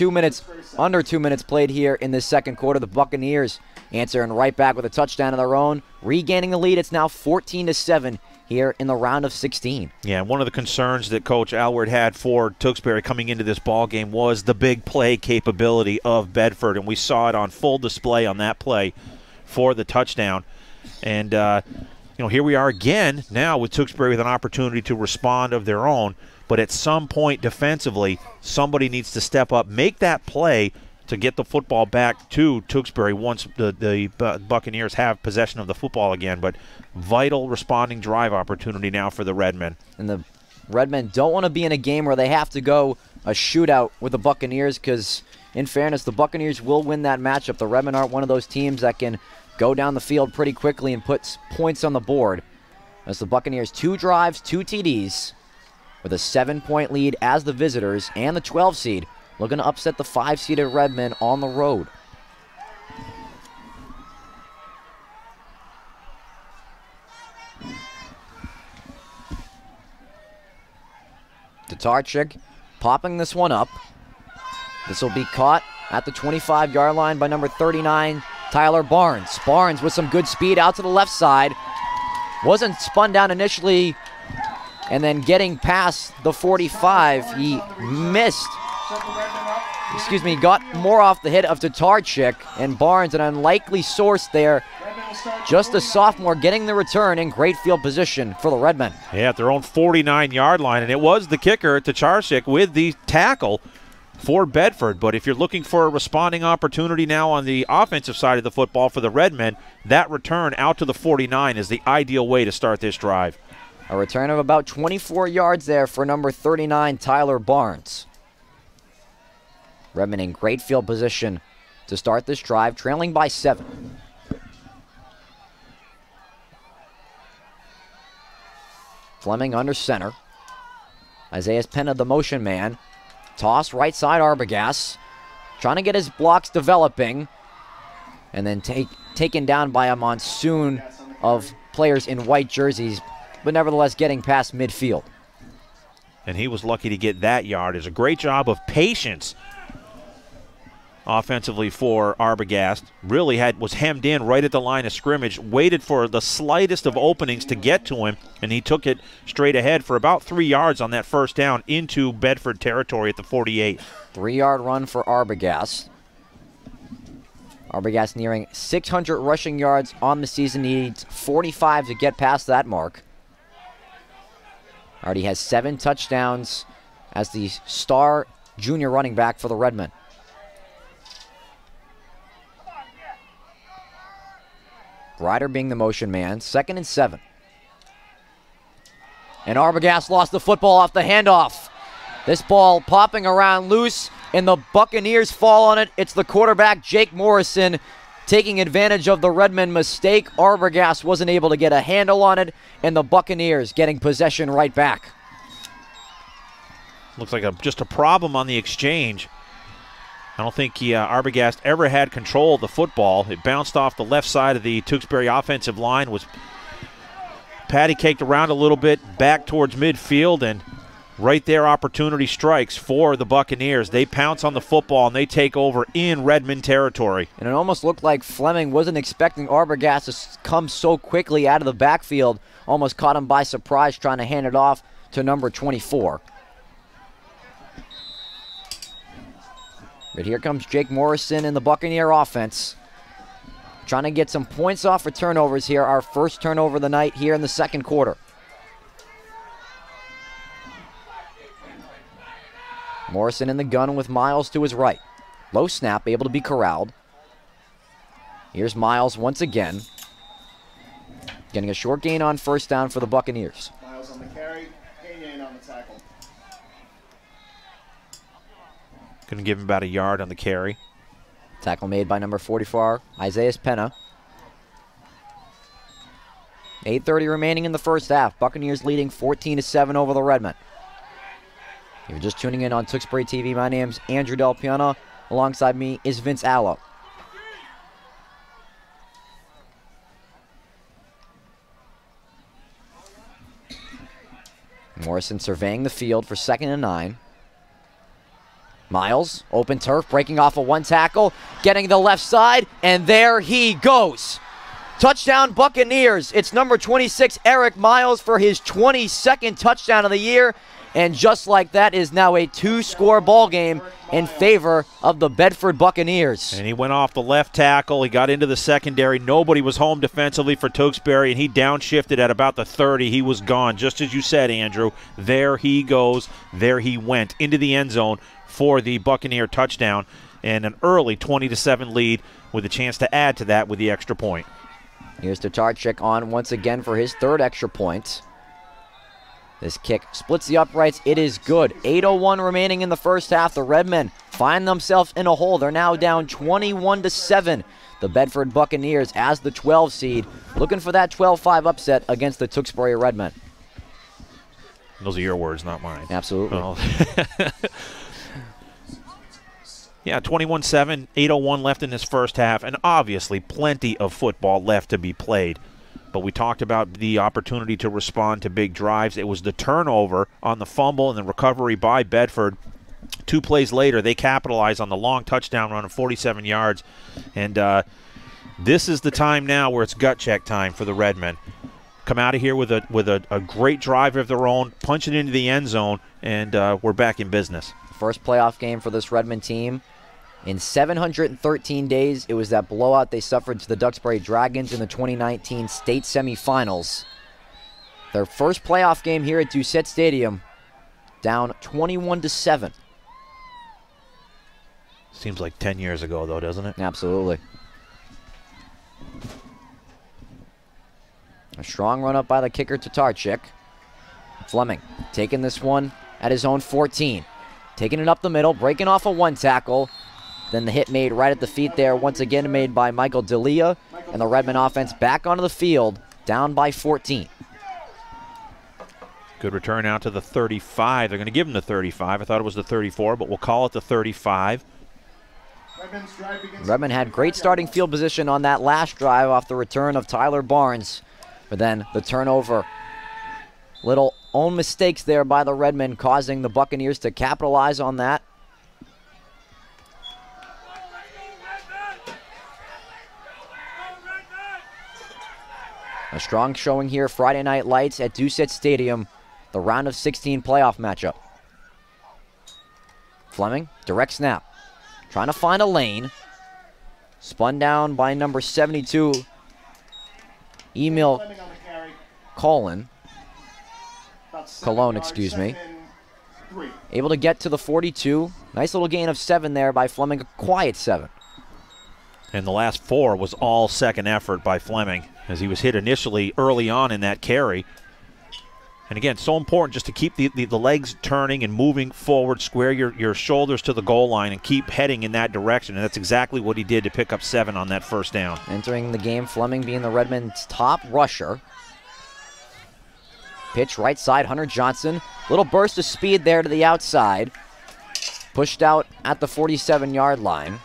under 2 minutes played here in this second quarter. The Buccaneers answering right back with a touchdown of their own, regaining the lead. It's now 14-7 here in the round of 16. Yeah, one of the concerns that Coach Alward had for Tewksbury coming into this ball game was the big play capability of Bedford, and we saw it on full display on that play for the touchdown. And here we are again now with Tewksbury with an opportunity to respond of their own. But at some point defensively, somebody needs to step up, make that play to get the football back to Tewksbury once the Buccaneers have possession of the football again. But vital responding drive opportunity now for the Redmen. And the Redmen don't want to be in a game where they have to go a shootout with the Buccaneers because, in fairness, the Buccaneers will win that matchup. The Redmen aren't one of those teams that can go down the field pretty quickly and put points on the board. As the Buccaneers 2 drives, 2 TDs, with a 7-point lead as the visitors and the 12 seed looking to upset the 5-seeded Redmen on the road. Tatarchik popping this one up. This will be caught at the 25-yard line by number 39, Tyler Barnes. Barnes with some good speed out to the left side. Wasn't spun down initially, and then getting past the 45, he missed. Got more off the hit of Tatarchik, and Barnes, an unlikely source there. Just a sophomore getting the return in great field position for the Redmen. Yeah, at their own 49-yard line, and it was the kicker, Tatarchik, with the tackle for Bedford. But if you're looking for a responding opportunity now on the offensive side of the football for the Redmen, that return out to the 49 is the ideal way to start this drive. A return of about 24 yards there for number 39, Tyler Barnes. Redmen in great field position to start this drive, trailing by 7. Fleming under center. Isaiah Penna, the motion man. Toss right side, Arbogast. Trying to get his blocks developing. And then taken down by a monsoon of players in white jerseys, but nevertheless getting past midfield. And he was lucky to get that yard. It's a great job of patience offensively for Arbogast. Really was hemmed in right at the line of scrimmage, waited for the slightest of openings to get to him, and he took it straight ahead for about 3 yards on that first down into Bedford territory at the 48. 3-yard run for Arbogast. Arbogast nearing 600 rushing yards on the season. He needs 45 to get past that mark. Already has 7 touchdowns as the star junior running back for the Redmen. Ryder being the motion man. 2nd and 7. And Arbogast lost the football off the handoff. This ball popping around loose, and the Buccaneers fall on it. It's the quarterback, Jake Morrison, taking advantage of the Redmen mistake. Arbogast wasn't able to get a handle on it, and the Buccaneers getting possession right back. Looks like just a problem on the exchange. I don't think Arbogast ever had control of the football. It bounced off the left side of the Tewksbury offensive line, was patty-caked around a little bit, back towards midfield, and right there opportunity strikes for the Buccaneers. They pounce on the football, and they take over in Redmond territory. And it almost looked like Fleming wasn't expecting Arbogast to come so quickly out of the backfield. Almost caught him by surprise trying to hand it off to number 24. But here comes Jake Morrison in the Buccaneer offense. trying to get some points off for turnovers here. Our first turnover of the night here in the second quarter. Morrison in the gun with Miles to his right. Low snap, able to be corralled. Here's Miles once again. Getting a short gain on first down for the Buccaneers. Miles on the carry, Payne on the tackle. Going to give him about a yard on the carry. Tackle made by number 44, Isaiah Penna. 8:30 remaining in the first half. Buccaneers leading 14-7 over the Redmen. If you're just tuning in on Tewksbury TV, my name's Andrew Del Piano. Alongside me is Vince Allo. Morrison surveying the field for 2nd and 9. Miles, open turf, breaking off a one tackle, getting the left side, and there he goes. Touchdown Buccaneers. It's number 26, Eric Miles, for his 22nd touchdown of the year. And just like that is now a 2-score ball game in favor of the Bedford Buccaneers. And he went off the left tackle. He got into the secondary. Nobody was home defensively for Tewksbury, and he downshifted at about the 30. He was gone. Just as you said, Andrew, there he goes. There he went into the end zone for the Buccaneer touchdown, and an early 20-7 lead with a chance to add to that with the extra point. Here's Tatarchik on once again for his 3rd extra point. This kick splits the uprights. It is good. 8:01 remaining in the first half. The Redmen find themselves in a hole. They're now down 21-7. The Bedford Buccaneers as the 12 seed, looking for that 12-5 upset against the Tewksbury Redmen. Those are your words, not mine. Absolutely. Well, yeah, 21-7, 8:01 left in this first half, and obviously plenty of football left to be played. But we talked about the opportunity to respond to big drives. It was the turnover on the fumble and the recovery by Bedford. 2 plays later, they capitalize on the long touchdown run of 47 yards. And this is the time now where it's gut check time for the Redmen. Come out of here with a great drive of their own, punch it into the end zone, and we're back in business. First playoff game for this Redmen team. In 713 days, it was that blowout they suffered to the Duxbury Dragons in the 2019 state semifinals. Their first playoff game here at Doucette Stadium, down 21-7. Seems like 10 years ago, though, doesn't it? Absolutely. A strong run up by the kicker, Tatarchik. Fleming taking this one at his own 14. Taking it up the middle, breaking off a one tackle. Then the hit made right at the feet there, once again made by Michael D'Elia. And the Redmen offense back onto the field, down by 14. Good return out to the 35. They're going to give him the 35. I thought it was the 34, but we'll call it the 35. Redmen had great starting field position on that last drive off the return of Tyler Barnes. But then the turnover. Little own mistakes there by the Redmen, causing the Buccaneers to capitalize on that. A strong showing here, Friday Night Lights at Doucette Stadium, the round of 16 playoff matchup. Fleming, direct snap. Trying to find a lane. Spun down by number 72, Emil Cologne, excuse me. Able to get to the 42. Nice little gain of 7 there by Fleming, a quiet 7. And the last 4 was all second effort by Fleming, as he was hit initially early on in that carry. And again, so important just to keep the legs turning and moving forward, square your shoulders to the goal line and keep heading in that direction. And that's exactly what he did to pick up 7 on that first down. Entering the game, Fleming being the Redmen's top rusher. Pitch right side, Hunter Johnson. Little burst of speed there to the outside. Pushed out at the 47-yard line.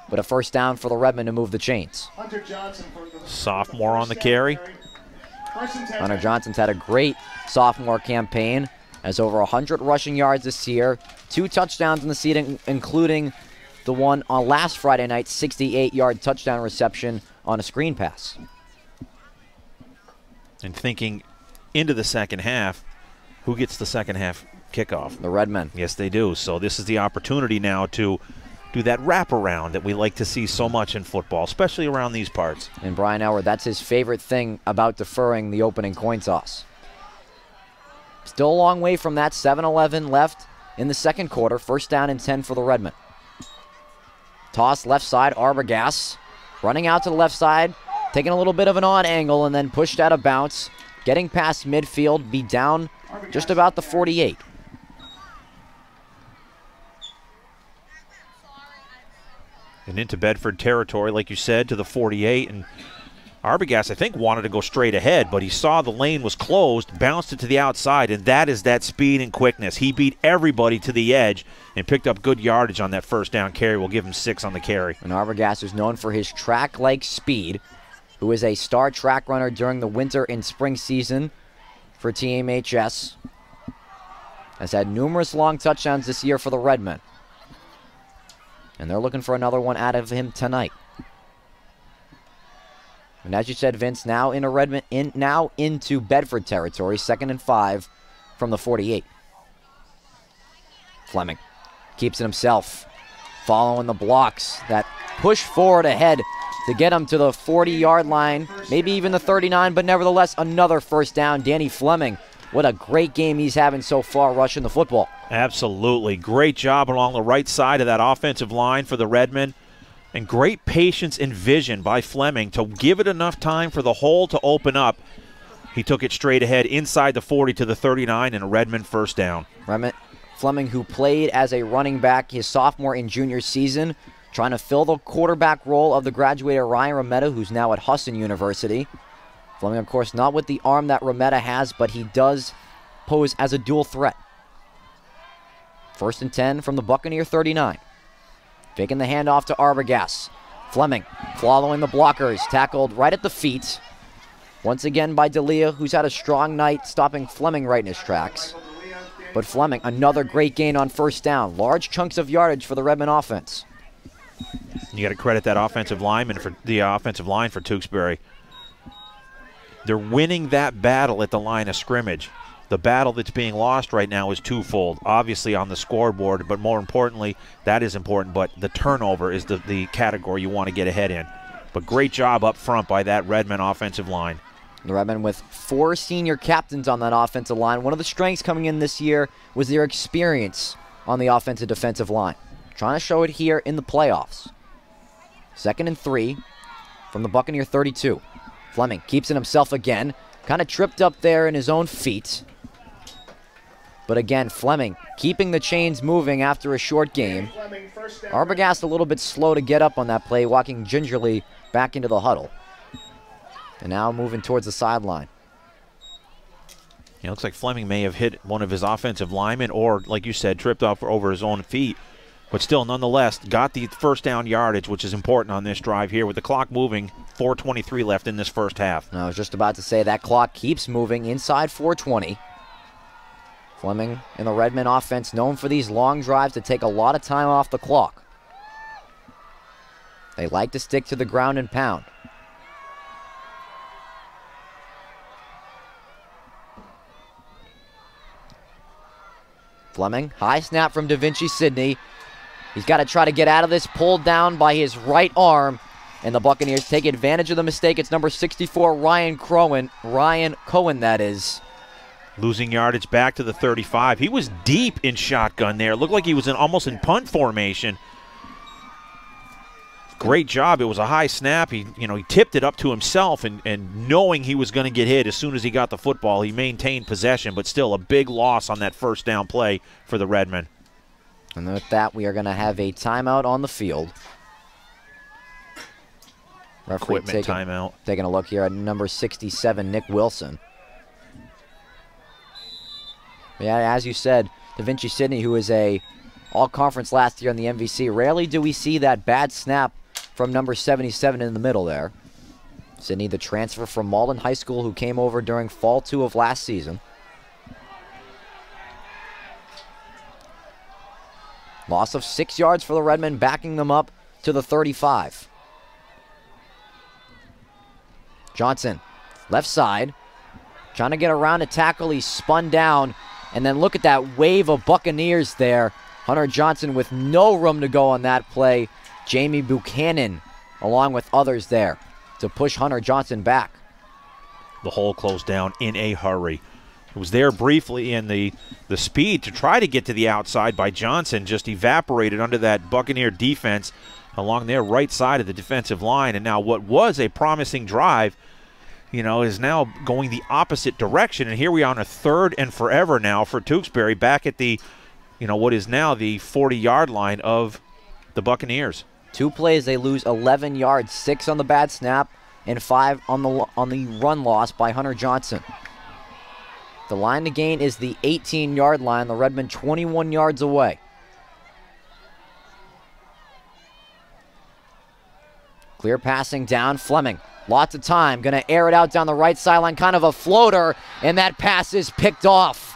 But a first down for the Redmen to move the chains. Hunter Johnson for the sophomore on the carry. Hunter Johnson's had a great sophomore campaign, has over 100 rushing yards this year, 2 touchdowns in the season, including the one on last Friday night, 68-yard touchdown reception on a screen pass. And thinking into the second half, who gets the second half kickoff? The Redmen. Yes, they do. So this is the opportunity now to do that wraparound that we like to see so much in football, especially around these parts. And Brian Elward, that's his favorite thing about deferring the opening coin toss. Still a long way from that. 7-11 left in the second quarter. First down and 10 for the Redmen. Toss left side, Arbogast running out to the left side, taking a little bit of an odd angle and then pushed out of bounds. Getting past midfield, be down just about the 48. And into Bedford territory, like you said, to the 48. And Arbogast, I think, wanted to go straight ahead, but he saw the lane was closed, bounced it to the outside, and that is that speed and quickness. He beat everybody to the edge and picked up good yardage on that first down carry. We'll give him 6 on the carry. And Arbogast is known for his track-like speed, who is a star track runner during the winter and spring season for TMHS. Has had numerous long touchdowns this year for the Redmen. And they're looking for another one out of him tonight. And as you said, Vince, now into Bedford territory, 2nd and 5 from the 48. Fleming keeps it himself, following the blocks that push forward ahead to get him to the 40-yard line, maybe even the 39, but nevertheless another first down. Danny Fleming, what a great game he's having so far rushing the football. Absolutely. Great job along the right side of that offensive line for the Redmen. And great patience and vision by Fleming to give it enough time for the hole to open up. He took it straight ahead inside the 40 to the 39 and a Redmen first down. Fleming, who played as a running back his sophomore and junior season, trying to fill the quarterback role of the graduated Ryan Rometta, who's now at Husson University. Fleming, of course, not with the arm that Rometta has, but he does pose as a dual threat. 1st and 10 from the Buccaneer 39. Taking the handoff to Arbogast. Fleming following the blockers, tackled right at the feet. Once again by D'Elia, who's had a strong night, stopping Fleming right in his tracks. But Fleming, another great gain on first down. Large chunks of yardage for the Redmen offense. You got to credit that offensive lineman for the offensive line for Tewksbury. They're winning that battle at the line of scrimmage. The battle that's being lost right now is twofold. Obviously on the scoreboard, but more importantly, that is important, but the turnover is the category you want to get ahead in. But great job up front by that Redmen offensive line. The Redmen with 4 senior captains on that offensive line. One of the strengths coming in this year was their experience on the offensive defensive line. Trying to show it here in the playoffs. 2nd and 3 from the Buccaneer 32. Fleming keeps it himself again. Kind of tripped up there in his own feet. But again, Fleming keeping the chains moving after a short game. Arbogast a little bit slow to get up on that play, walking gingerly back into the huddle. And now moving towards the sideline. It looks like Fleming may have hit one of his offensive linemen or, like you said, tripped up over his own feet. But still, nonetheless, got the first down yardage, which is important on this drive here. With the clock moving, 4:23 left in this first half. I was just about to say that clock keeps moving inside 4:20. Fleming in the Redmen offense known for these long drives to take a lot of time off the clock. They like to stick to the ground and pound. Fleming, high snap from Da Vinci Sidney. He's got to try to get out of this, pulled down by his right arm, and the Buccaneers take advantage of the mistake. It's number 64, Ryan Cohen, that is. Losing yardage back to the 35. He was deep in shotgun there. It looked like he was almost in punt formation. Great job. It was a high snap. He tipped it up to himself, and knowing he was going to get hit as soon as he got the football, he maintained possession, but still a big loss on that first down play for the Redmen. And with that, we are going to have a timeout on the field. Referee timeout. Taking a look here at number 67, Nick Wilson. Yeah, as you said, Da Vinci Sidney, who is a all-conference last year in the MVC. Rarely do we see that bad snap from number 77 in the middle there. Sidney, the transfer from Malden High School, who came over during Fall 2 of last season. Loss of 6 yards for the Redmen, backing them up to the 35. Johnson, left side, trying to get around a tackle. He's spun down, and then look at that wave of Buccaneers there. Hunter Johnson with no room to go on that play. Jamie Buchanan along with others there to push Hunter Johnson back. The hole closed down in a hurry. It was there briefly, in the speed to try to get to the outside by Johnson just evaporated under that Buccaneer defense along their right side of the defensive line. And now what was a promising drive, is now going the opposite direction. And here we are on a 3rd and forever now for Tewksbury, back at the, what is now the 40-yard line of the Buccaneers. 2 plays, they lose 11 yards, 6 on the bad snap and 5 on the run loss by Hunter Johnson. The line to gain is the 18-yard line. The Redmen 21 yards away. Clear passing down. Fleming, lots of time. Going to air it out down the right sideline. Kind of a floater, and that pass is picked off.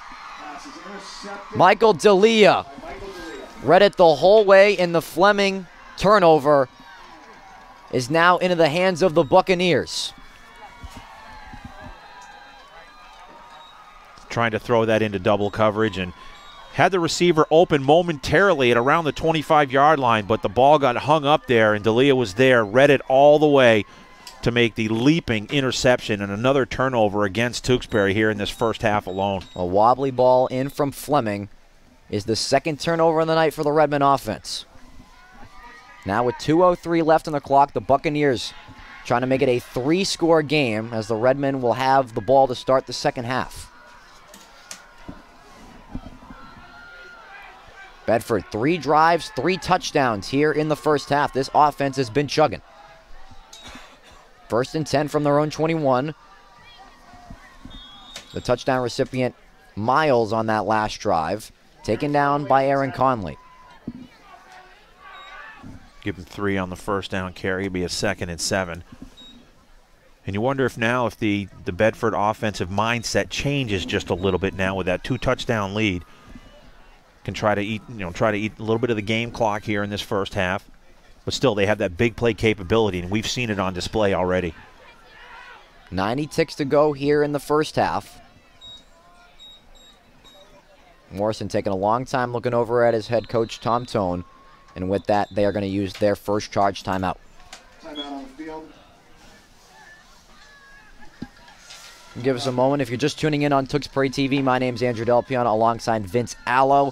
Michael D'Elia read it the whole way, and the Fleming turnover is now into the hands of the Buccaneers. Trying to throw that into double coverage and had the receiver open momentarily at around the 25-yard line, but the ball got hung up there, and D'Elia was there, read it all the way to make the leaping interception, and another turnover against Tewksbury here in this first half alone. A wobbly ball in from Fleming is the 2nd turnover of the night for the Redmen offense. Now with 2:03 left on the clock, the Buccaneers trying to make it a 3-score game, as the Redmen will have the ball to start the second half. Bedford, 3 drives, 3 touchdowns here in the first half. This offense has been chugging. 1st and 10 from their own 21. The touchdown recipient, Miles, on that last drive, taken down by Aaron Conley. Give him 3 on the first down carry. It'd be a 2nd and 7. And you wonder if now, if the Bedford offensive mindset changes just a little bit now with that 2-touchdown lead. Can try to eat a little bit of the game clock here in this first half. But still, they have that big play capability, and we've seen it on display already. 90 ticks to go here in the first half. Morrison taking a long time looking over at his head coach, Tom Tone. And with that, they are going to use their first charge timeout. Timeout on the field. Give us a moment. If you're just tuning in on Tewksbury TV, my name's Andrew Delpion alongside Vince Allo.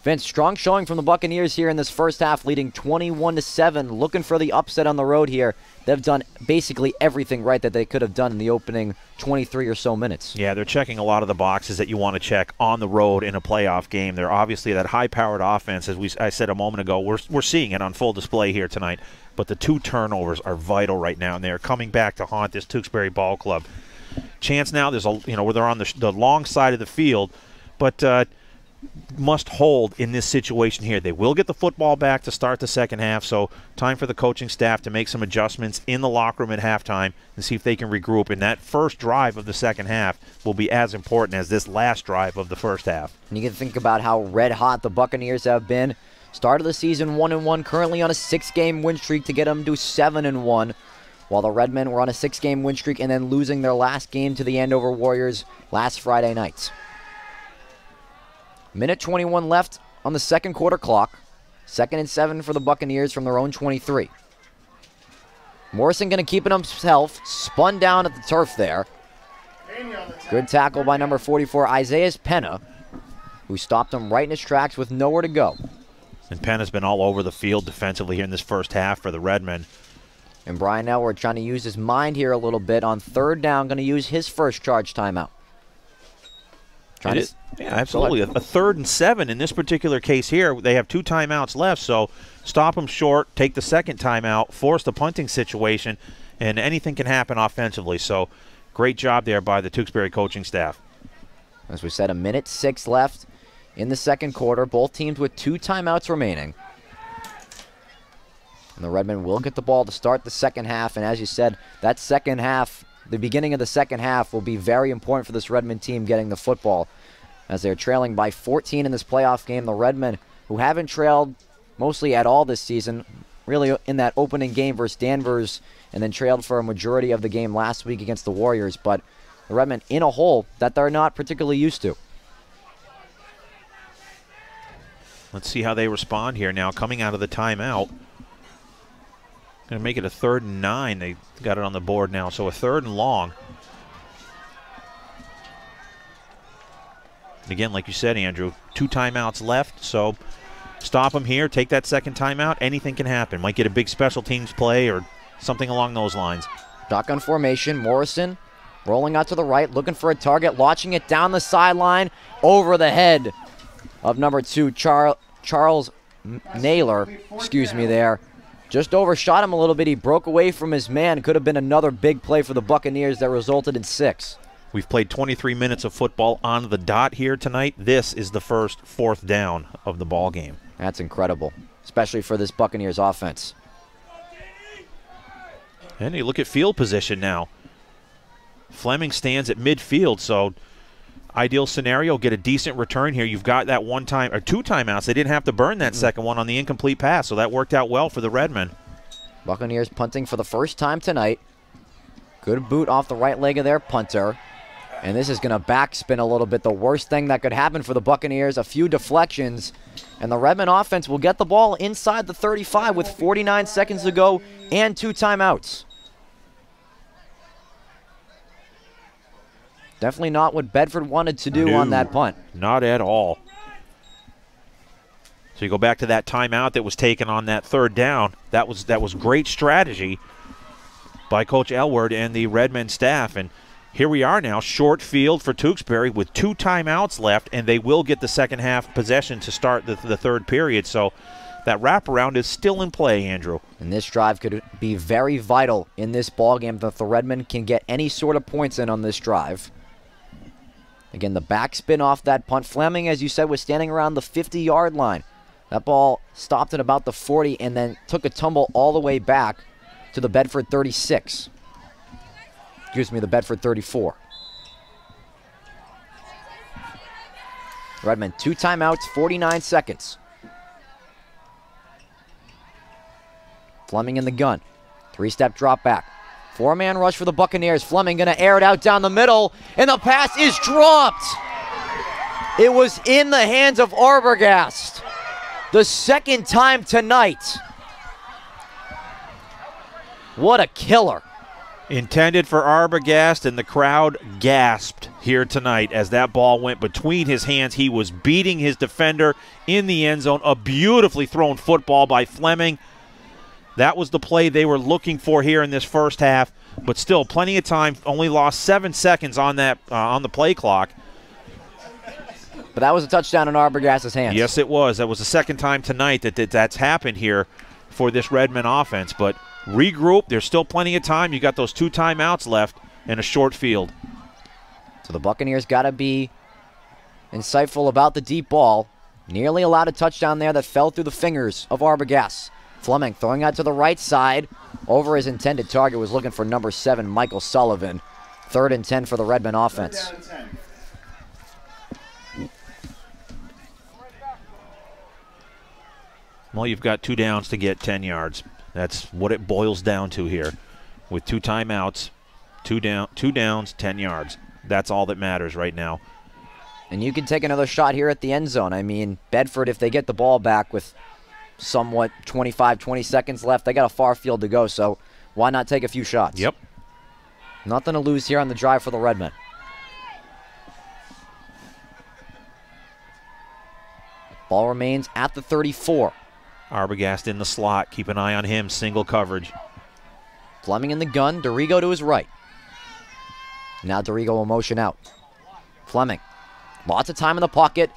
Vince, strong showing from the Buccaneers here in this first half, leading 21-7, looking for the upset on the road here. They've done basically everything right that they could have done in the opening 23 or so minutes. Yeah, they're checking a lot of the boxes that you want to check on the road in a playoff game. They're obviously that high-powered offense, as I said a moment ago. We're seeing it on full display here tonight. But the 2 turnovers are vital right now, and they're coming back to haunt this Tewksbury ball club. Chance now, there's where they're on the long side of the field, but must hold in this situation here. They will get the football back to start the second half, so time for the coaching staff to make some adjustments in the locker room at halftime and see if they can regroup. And that first drive of the second half will be as important as this last drive of the first half. And you can think about how red hot the Buccaneers have been. Start of the season 1-1, currently on a 6-game win streak to get them to 7-1. While the Redmen were on a 6-game win streak and then losing their last game to the Andover Warriors last Friday night. Minute 21 left on the second quarter clock. 2nd and 7 for the Buccaneers from their own 23. Morrison going to keep it himself. Spun down at the turf there. Good tackle by number 44, Isaiah Penna, who stopped him right in his tracks with nowhere to go. And Penna's been all over the field defensively here in this first half for the Redmen. And Brian Elward trying to use his mind here a little bit on 3rd down, going to use his first charge timeout. Yeah, absolutely. A 3rd and 7 in this particular case here. They have 2 timeouts left, so stop them short, take the second timeout, force the punting situation, and anything can happen offensively. So great job there by the Tewksbury coaching staff. As we said, 1:06 left in the second quarter. Both teams with 2 timeouts remaining. And the Redmen will get the ball to start the second half. And as you said, that second half, the beginning of the second half, will be very important for this Redmen team getting the football, as they're trailing by 14 in this playoff game. The Redmen, who haven't trailed mostly at all this season, really in that opening game versus Danvers, and then trailed for a majority of the game last week against the Warriors. But the Redmen in a hole that they're not particularly used to. Let's see how they respond here now, coming out of the timeout. Going to make it a 3rd and 9. They got it on the board now, so a 3rd and long. And again, like you said, Andrew, 2 timeouts left, so stop them here, take that second timeout, anything can happen. Might get a big special teams play or something along those lines. Shotgun formation, Morrison rolling out to the right, looking for a target, launching it down the sideline, over the head of number 2, Charles Naylor, there. Just overshot him a little bit. He broke away from his man. Could have been another big play for the Buccaneers that resulted in 6. We've played 23 minutes of football on the dot here tonight. This is the first 4th down of the ball game. That's incredible, especially for this Buccaneers offense. And you look at field position now. Fleming stands at midfield, so ideal scenario, get a decent return here. You've got that 2 timeouts. They didn't have to burn that second one on the incomplete pass, so that worked out well for the Redmen. Buccaneers punting for the first time tonight. Good boot off the right leg of their punter. And this is going to backspin a little bit. The worst thing that could happen for the Buccaneers, a few deflections, and the Redmen offense will get the ball inside the 35 with 49 seconds to go and 2 timeouts. Definitely not what Bedford wanted to do on that punt. Not at all. So you go back to that timeout that was taken on that 3rd down. That was great strategy by Coach Elward and the Redmen staff. And here we are now, short field for Tewksbury with 2 timeouts left, and they will get the second half possession to start the 3rd period. So that wraparound is still in play, Andrew. And this drive could be very vital in this ballgame if the Redmen can get any sort of points in on this drive. Again, the backspin off that punt. Fleming, as you said, was standing around the 50-yard line. That ball stopped at about the 40 and then took a tumble all the way back to the Bedford 36. Excuse me, the Bedford 34. Redmen, 2 timeouts, 49 seconds. Fleming in the gun. 3-step drop back. 4-man rush for the Buccaneers. Fleming going to air it out down the middle, and the pass is dropped. It was in the hands of Arbogast. The second time tonight. What a killer. Intended for Arbogast, and the crowd gasped here tonight as that ball went between his hands. He was beating his defender in the end zone. A beautifully thrown football by Fleming. That was the play they were looking for here in this first half, but still plenty of time. Only lost 7 seconds on that on the play clock. But that was a touchdown in Arbogast's hands. Yes, it was. That was the second time tonight that's happened here for this Redmen offense. But regroup. There's still plenty of time. You got those 2 timeouts left and a short field. So the Buccaneers got to be insightful about the deep ball. Nearly allowed a touchdown there that fell through the fingers of Arbogast. Fleming throwing out to the right side. Over his intended target, was looking for number 7, Michael Sullivan. 3rd and 10 for the Redmen offense. Well, you've got 2 downs to get 10 yards. That's what it boils down to here. With 2 timeouts, 2 downs, 10 yards. That's all that matters right now. And you can take another shot here at the end zone. I mean, Bedford, if they get the ball back with somewhat 25, 20 seconds left, they got a far field to go, so why not take a few shots? Yep. Nothing to lose here on the drive for the Redmen. Ball remains at the 34. Arbogast in the slot. Keep an eye on him. Single coverage. Fleming in the gun. Dorigo to his right. Now Dorigo will motion out. Fleming. Lots of time in the pocket.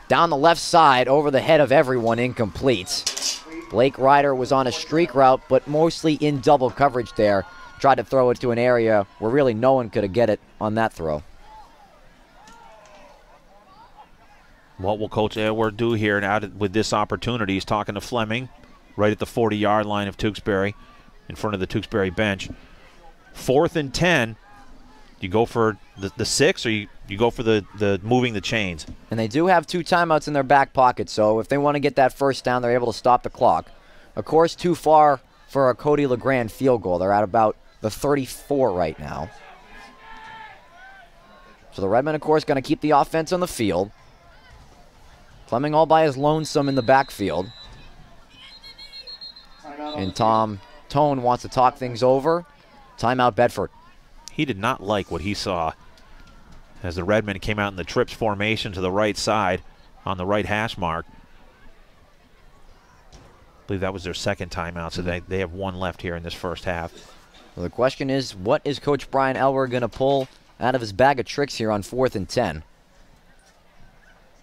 Down the left side, over the head of everyone, incomplete. Blake Ryder was on a streak route, but mostly in double coverage there. Tried to throw it to an area where really no one could have get it on that throw. What will Coach Edward do here now with this opportunity? He's talking to Fleming right at the 40-yard line of Tewksbury, in front of the Tewksbury bench. 4th and 10. You go for the 6, or you go for the moving the chains? And they do have 2 timeouts in their back pocket, so if they want to get that first down, they're able to stop the clock. Of course, too far for a Cody LeGrand field goal. They're at about the 34 right now. So the Redmen, of course, going to keep the offense on the field. Fleming all by his lonesome in the backfield. And Tom Tone wants to talk things over. Timeout Bedford. He did not like what he saw as the Redmen came out in the trips formation to the right side on the right hash mark. I believe that was their second timeout, so they have one left here in this first half. Well, the question is, what is Coach Brian Elwer going to pull out of his bag of tricks here on 4th and 10?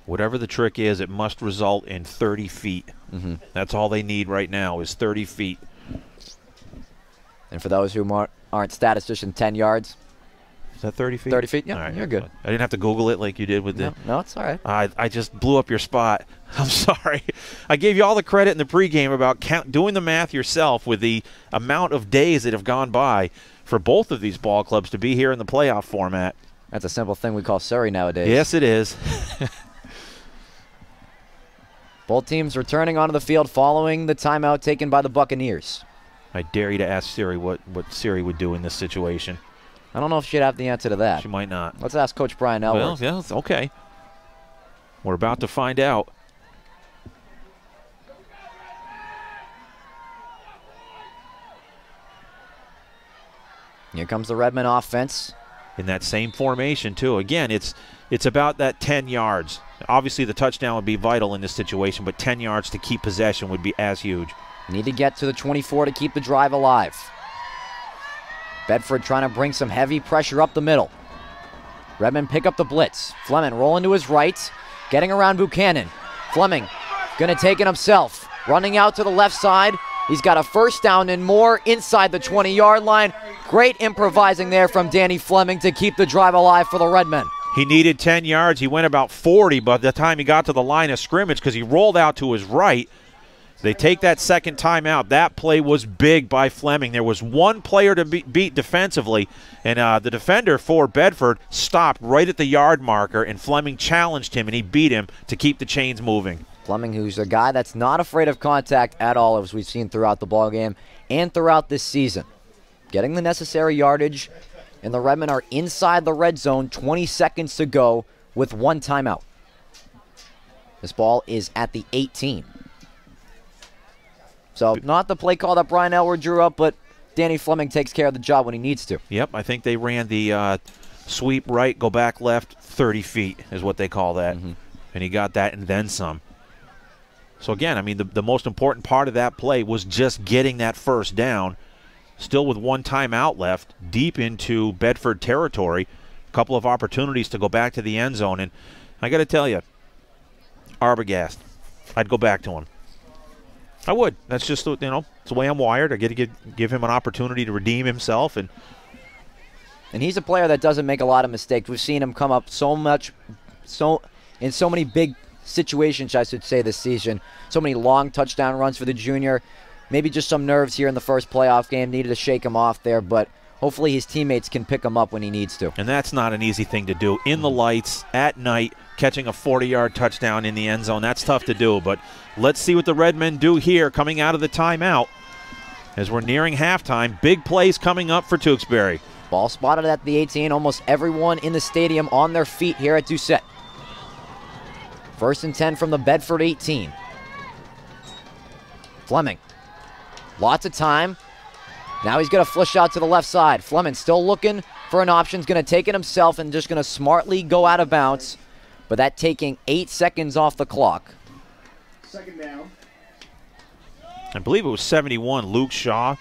Whatever the trick is, it must result in 30 feet. That's all they need right now is 30 feet. And for those who aren't statistician, 10 yards. Is that 30 feet? 30 feet, yeah, right, you're good. I didn't have to Google it like you did with the... No, it's all right. I just blew up your spot. I'm sorry. I gave you all the credit in the pregame about doing the math yourself with the amount of days that have gone by for both of these ball clubs to be here in the playoff format. That's a simple thing we call Surrey nowadays. Yes, it is. Both teams returning onto the field following the timeout taken by the Buccaneers. I dare you to ask Siri what Siri would do in this situation. I don't know if she'd have the answer to that. She might not. Let's ask Coach Brian Elwer. Well, yeah, it's okay. We're about to find out. Here comes the Redmen offense. In that same formation, too. Again, it's about that 10 yards. Obviously, the touchdown would be vital in this situation, but 10 yards to keep possession would be as huge. Need to get to the 24 to keep the drive alive. Bedford trying to bring some heavy pressure up the middle. Redmen pick up the blitz. Fleming rolling to his right, getting around Buchanan. Fleming going to take it himself. Running out to the left side. He's got a first down and more inside the 20-yard line. Great improvising there from Danny Fleming to keep the drive alive for the Redmen. He needed 10 yards. He went about 40 by the time he got to the line of scrimmage because he rolled out to his right. They take that second timeout. That play was big by Fleming. There was one player to beat defensively, and the defender for Bedford stopped right at the yard marker, and Fleming challenged him, and he beat him to keep the chains moving. Fleming, who's a guy that's not afraid of contact at all, as we've seen throughout the ballgame and throughout this season. Getting the necessary yardage, and the Redmen are inside the red zone, 20 seconds to go with one timeout. This ball is at the 18. So not the play call that Brian Elwer drew up, but Danny Fleming takes care of the job when he needs to. Yep, I think they ran the sweep right, go back left, 30 feet is what they call that. And he got that and then some. So again, I mean, the most important part of that play was just getting that first down. Still with one timeout left, deep into Bedford territory. A couple of opportunities to go back to the end zone. And I got to tell you, Arbogast, I'd go back to him. I would. That's just, you know, it's the way I'm wired. I get to give him an opportunity to redeem himself. And he's a player that doesn't make a lot of mistakes. We've seen him come up in so many big situations, I should say, this season. So many long touchdown runs for the junior. Maybe just some nerves here in the first playoff game. Needed to shake him off there, but hopefully his teammates can pick him up when he needs to. And that's not an easy thing to do. In the lights, at night, catching a 40-yard touchdown in the end zone. That's tough to do, but let's see what the Redmen do here coming out of the timeout. As we're nearing halftime, big plays coming up for Tewksbury. Ball spotted at the 18. Almost everyone in the stadium on their feet here at Doucette. 1st and 10 from the Bedford 18. Fleming. Lots of time. Now he's going to flush out to the left side. Fleming still looking for an option. He's going to take it himself and just going to smartly go out of bounds. But that taking 8 seconds off the clock. Second down. I believe it was 71, Luke Shaw,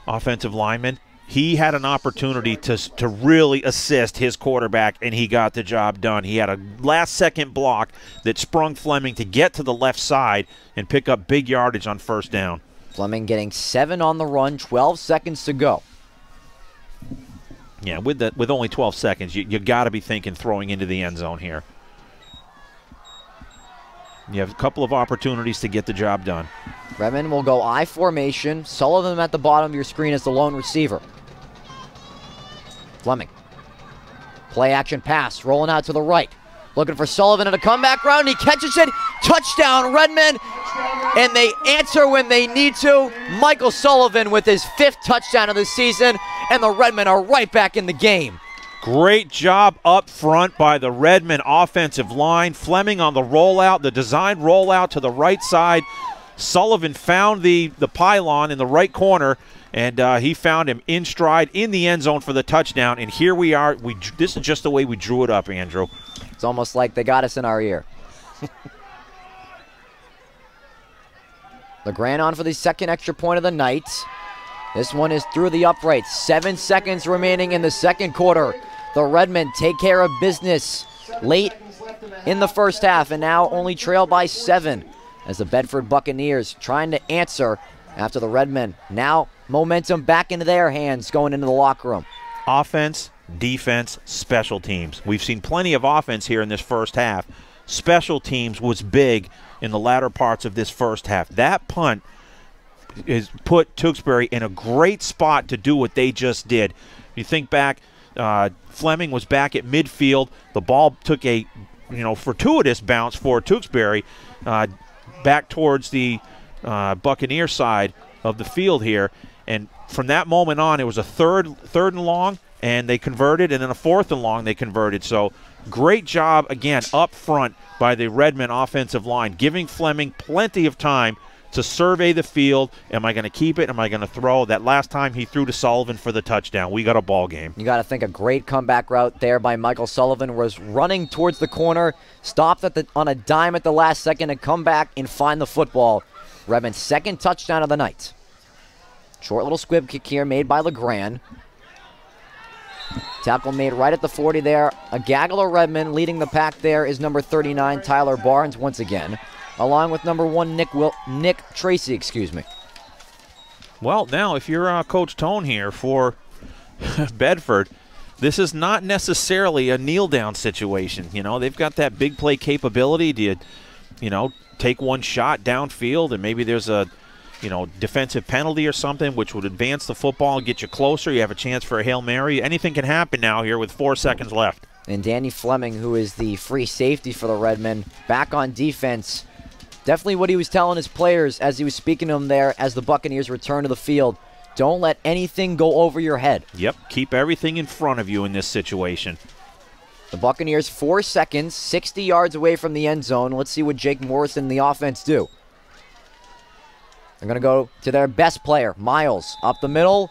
offensive lineman. He had an opportunity to really assist his quarterback, and he got the job done. He had a last-second block that sprung Fleming to get to the left side and pick up big yardage on first down. Fleming getting 7 on the run, 12 seconds to go. Yeah, with only 12 seconds, you got to be thinking throwing into the end zone here. You have a couple of opportunities to get the job done. Redmen will go I formation. Sullivan at the bottom of your screen as the lone receiver. Fleming. Play action pass, rolling out to the right. Looking for Sullivan in a comeback round. He catches it. Touchdown, Redmen. And they answer when they need to. Michael Sullivan with his 5th touchdown of the season. And the Redmen are right back in the game. Great job up front by the Redmen offensive line. Fleming on the rollout, the designed rollout to the right side. Sullivan found the pylon in the right corner, and he found him in stride in the end zone for the touchdown. And here we are. This is just the way we drew it up, Andrew. It's almost like they got us in our ear. LeGrand on for the second extra point of the night. This one is through the uprights. 7 seconds remaining in the second quarter. The Redmen take care of business late in the first half and now only trail by 7 as the Bedford Buccaneers trying to answer after the Redmen. Now momentum back into their hands going into the locker room. Offense, defense, special teams. We've seen plenty of offense here in this first half. Special teams was big in the latter parts of this first half. That punt has put Tewksbury in a great spot to do what they just did. You think back, Fleming was back at midfield. The ball took a fortuitous bounce for Tewksbury back towards the Buccaneer side of the field here. And from that moment on, it was a third and long, and they converted, and then a 4th and long they converted. So great job, again, up front by the Redmen offensive line, giving Fleming plenty of time to survey the field. Am I going to keep it? Am I going to throw? That last time he threw to Sullivan for the touchdown. We got a ball game. You got to think a great comeback route there by Michael Sullivan. Was running towards the corner, stopped on a dime at the last second to come back and find the football. Redmen's second touchdown of the night. Short little squib kick here made by LeGrand. Tackle made right at the 40 there. A gaggle of Redmen. Leading the pack there is number 39, Tyler Barnes, once again, along with number 1, Nick Tracy, excuse me. Well, now, if you're Coach Tone here for Bedford, this is not necessarily a kneel-down situation. You know, they've got that big play capability. Do you take one shot downfield and maybe there's a defensive penalty or something which would advance the football and get you closer. You have a chance for a Hail Mary. Anything can happen now here with 4 seconds left. And Danny Fleming, who is the free safety for the Redmen, back on defense. Definitely what he was telling his players as he was speaking to them there as the Buccaneers return to the field. Don't let anything go over your head. Yep, keep everything in front of you in this situation. The Buccaneers 4 seconds, 60 yards away from the end zone. Let's see what Jake Morrison and the offense do. They're going to go to their best player, Miles, up the middle.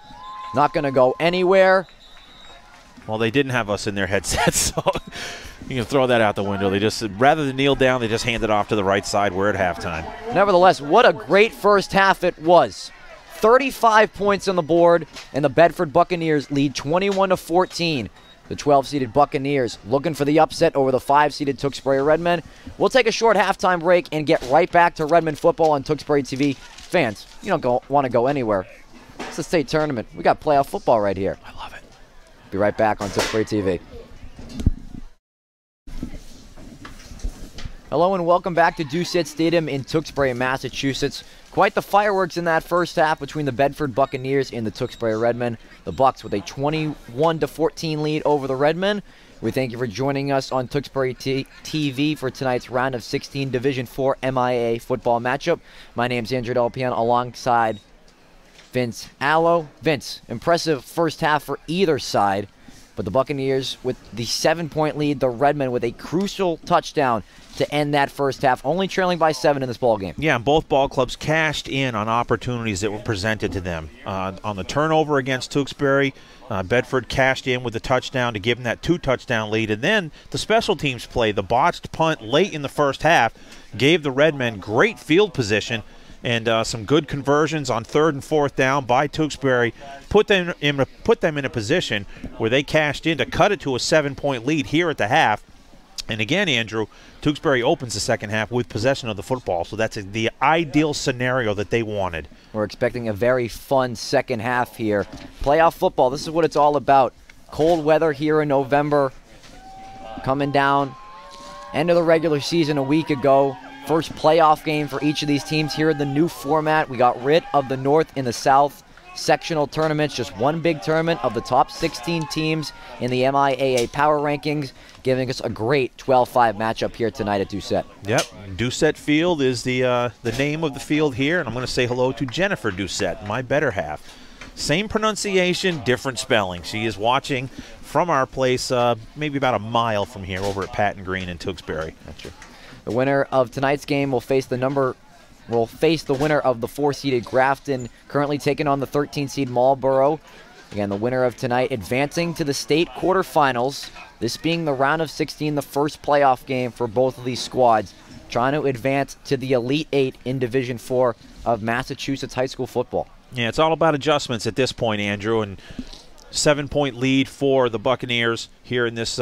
Not going to go anywhere. Well, they didn't have us in their headsets, so you can throw that out the window. They just, rather than kneel down, they just hand it off to the right side. We're at halftime. Nevertheless, what a great first half it was. 35 points on the board, and the Bedford Buccaneers lead 21-14. The 12-seeded Buccaneers looking for the upset over the 5-seeded Tewksbury Redmen. We'll take a short halftime break and get right back to Redmen football on Tewksbury TV. Fans, you don't want to go anywhere. It's the state tournament. We got playoff football right here. I love it. Be right back on Tewksbury TV. Hello and welcome back to Doucette Stadium in Tewksbury, Massachusetts. Quite the fireworks in that first half between the Bedford Buccaneers and the Tewksbury Redmen. The Bucs with a 21-14 lead over the Redmen. We thank you for joining us on Tewksbury TV for tonight's round of 16 Division IV MIAA football matchup. My name's Andrew Delpian alongside Vince Allo. Vince, impressive first half for either side, but the Buccaneers with the 7-point lead, the Redmen with a crucial touchdown to end that first half, only trailing by 7 in this ballgame. Yeah, and both ball clubs cashed in on opportunities that were presented to them. On the turnover against Tewksbury, Bedford cashed in with a touchdown to give them that 2-touchdown lead. And then the special teams play, the botched punt late in the first half, gave the Redmen great field position and some good conversions on 3rd and 4th down by Tewksbury, put them in a position where they cashed in to cut it to a 7-point lead here at the half. And again, Andrew, Tewksbury opens the second half with possession of the football, so that's the ideal scenario that they wanted. We're expecting a very fun second half here. Playoff football, this is what it's all about. Cold weather here in November, coming down. End of the regular season a week ago. First playoff game for each of these teams here in the new format. We got rid of the North and the South sectional tournaments, just one big tournament of the top 16 teams in the MIAA power rankings, giving us a great 12-5 matchup here tonight at Doucette. Yep, Doucette Field is the name of the field here, and I'm going to say hello to Jennifer Doucette, my better half. Same pronunciation, different spelling. She is watching from our place, maybe about a mile from here, over at Patton Green in Tewksbury. Gotcha. The winner of tonight's game will face the winner of the 4-seeded Grafton, currently taking on the 13-seed Marlboro. Again, the winner of tonight advancing to the state quarterfinals, this being the round of 16, the first playoff game for both of these squads, trying to advance to the Elite Eight in Division 4 of Massachusetts high school football. Yeah, it's all about adjustments at this point, Andrew, and 7-point lead for the Buccaneers here in this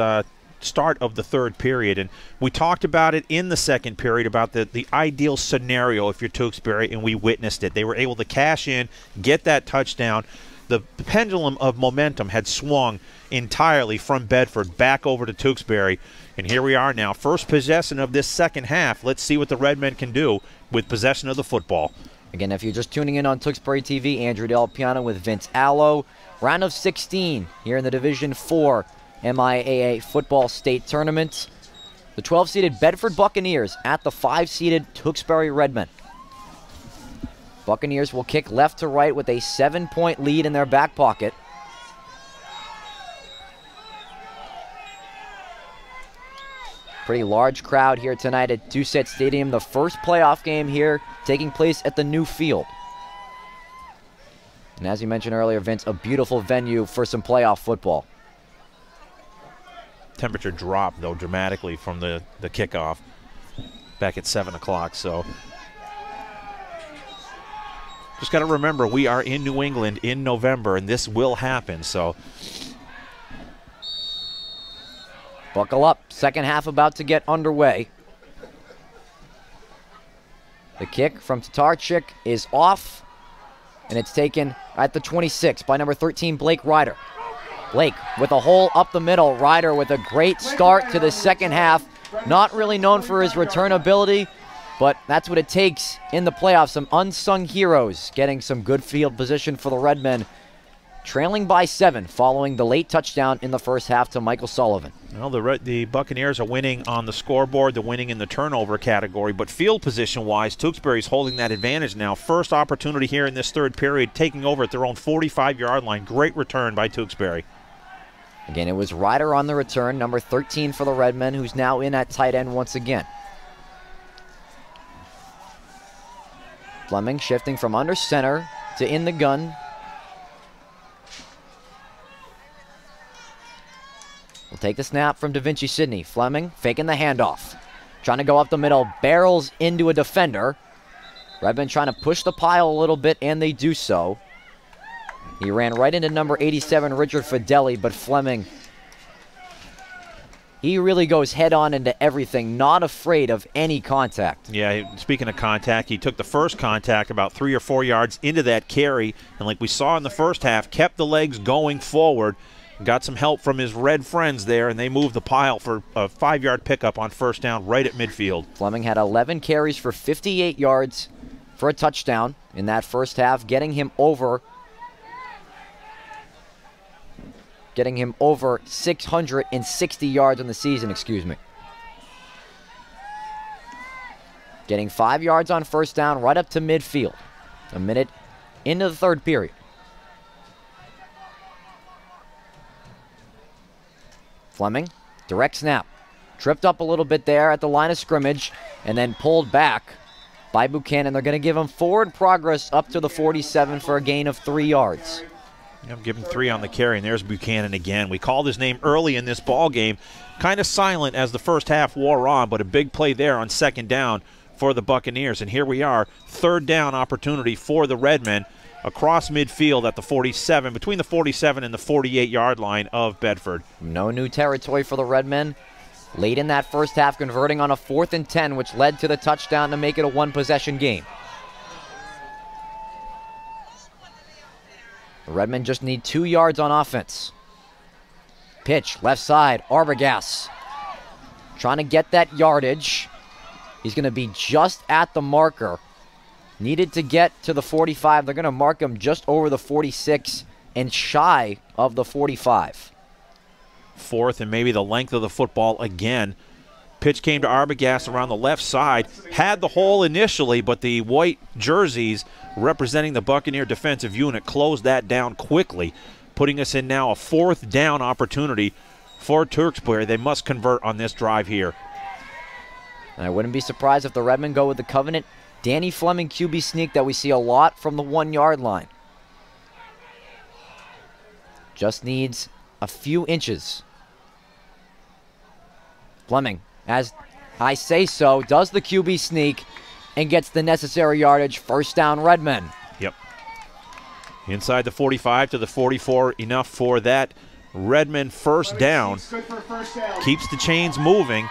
start of the third period. And we talked about it in the second period about the ideal scenario if you're Tewksbury, and we witnessed it. They were able to cash in, get that touchdown. The pendulum of momentum had swung entirely from Bedford back over to Tewksbury, and here we are now. First possession of this second half. Let's see what the Redmen can do with possession of the football. Again, if you're just tuning in on Tewksbury TV, Andrew Del Piano with Vince Allo. Round of 16 here in the Division 4 MIAA football state tournament. The 12-seeded Bedford Buccaneers at the 5-seeded Tewksbury Redmen. Buccaneers will kick left to right with a 7-point lead in their back pocket. Pretty large crowd here tonight at Doucette Stadium. The first playoff game here taking place at the new field. And as you mentioned earlier, Vince, a beautiful venue for some playoff football. Temperature dropped, though, dramatically from the kickoff back at 7 o'clock, so just got to remember, we are in New England in November, and this will happen, so buckle up. Second half about to get underway. The kick from Tatarchik is off, and it's taken at the 26 by number 13, Blake Ryder. Blake with a hole up the middle. Ryder with a great start to the second half. Not really known for his return ability, but that's what it takes in the playoffs. Some unsung heroes getting some good field position for the Redmen. Trailing by 7 following the late touchdown in the first half to Michael Sullivan. Well, the Buccaneers are winning on the scoreboard. They're winning in the turnover category, but field position-wise, Tewksbury's holding that advantage now. First opportunity here in this third period, taking over at their own 45-yard line. Great return by Tewksbury. Again, it was Ryder on the return, number 13 for the Redmen, who's now in at tight end once again. Fleming shifting from under center to in the gun. We'll take the snap from Da Vinci Sidney. Fleming faking the handoff. Trying to go up the middle, barrels into a defender. Redmen trying to push the pile a little bit, and they do so. He ran right into number 87, Richard Fideli, but Fleming, he really goes head-on into everything, not afraid of any contact. Yeah, speaking of contact, he took the first contact about 3 or 4 yards into that carry, and like we saw in the first half, kept the legs going forward. Got some help from his red friends there, and they moved the pile for a 5-yard pickup on first down right at midfield. Fleming had 11 carries for 58 yards for a touchdown in that first half, getting him over 660 yards in the season, Getting 5 yards on first down right up to midfield. A minute into the third period. Fleming, direct snap. Tripped up a little bit there at the line of scrimmage and then pulled back by Buchanan. They're going to give him forward progress up to the 47 for a gain of 3 yards. I'm giving 3 on the carry, and there's Buchanan again. We called his name early in this ball game. Kind of silent as the first half wore on, but a big play there on second down for the Buccaneers. And here we are, third down opportunity for the Redmen across midfield at the 47, between the 47 and the 48-yard line of Bedford. No new territory for the Redmen. Late in that first half, converting on a 4th and 10, which led to the touchdown to make it a one-possession game. The Redmen just need 2 yards on offense. Pitch, left side, Arbogast. Trying to get that yardage. He's going to be just at the marker. Needed to get to the 45. They're going to mark him just over the 46 and shy of the 45. 4th and maybe the length of the football again. Pitch came to Arbogast around the left side. Had the hole initially, but the white jerseys representing the Buccaneer defensive unit closed that down quickly. putting us in now a 4th down opportunity for Tewksbury. They must convert on this drive here. And I wouldn't be surprised if the Redmen go with the Covenant Danny Fleming QB sneak that we see a lot from the 1-yard line. Just needs a few inches. Fleming, as I say so, does the QB sneak and gets the necessary yardage. First down, Redmen. Yep. Inside the 45 to the 44, enough for that Redmen first down. Keeps the chains moving.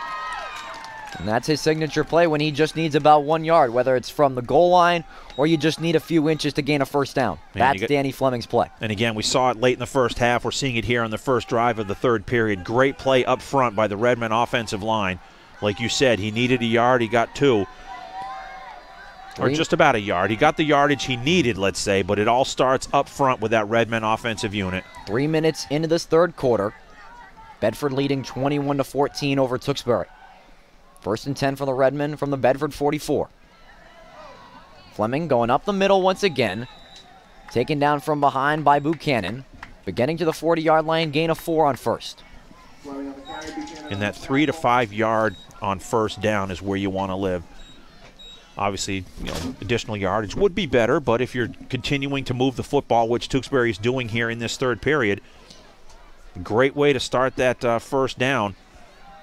And that's his signature play when he just needs about 1 yard, whether it's from the goal line or you just need a few inches to gain a first down. That's Danny Fleming's play. And again, we saw it late in the first half. We're seeing it here on the first drive of the 3rd period. Great play up front by the Redmen offensive line. Like you said, he needed a yard. He got 2. Or just about a yard. He got the yardage he needed, let's say, but it all starts up front with that Redmen offensive unit. 3 minutes into this 3rd quarter. Bedford leading 21-14 over Tewksbury. 1st and 10 for the Redmen from the Bedford 44. Fleming going up the middle once again. Taken down from behind by Buchanan. But getting to the 40-yard line, gain of 4 on first. In that 3 to 5 yard on first down is where you want to live. Obviously, additional yardage would be better, but if you're continuing to move the football, which Tewksbury is doing here in this 3rd period, great way to start that first down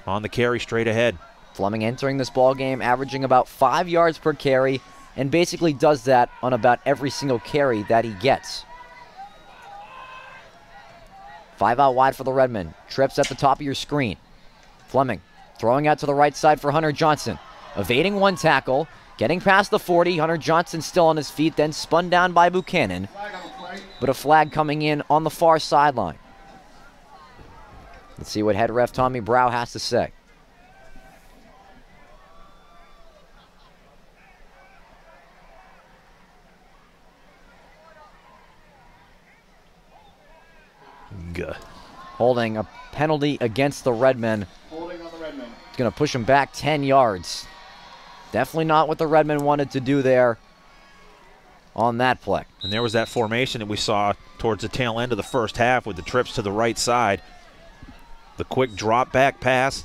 on the carry straight ahead. Fleming entering this ball game averaging about 5 yards per carry and basically does that on about every single carry that he gets. 5 out wide for the Redmen. Trips at the top of your screen. Fleming throwing out to the right side for Hunter Johnson. Evading 1 tackle. Getting past the 40. Hunter Johnson still on his feet, then spun down by Buchanan. But a flag coming in on the far sideline. Let's see what head ref Tommy Brow has to say. Holding, a penalty against the Redmen. Holding on the Redmen. It's going to push him back 10 yards. Definitely not what the Redmen wanted to do there on that play. And there was that formation that we saw towards the tail end of the first half with the trips to the right side. The quick drop back pass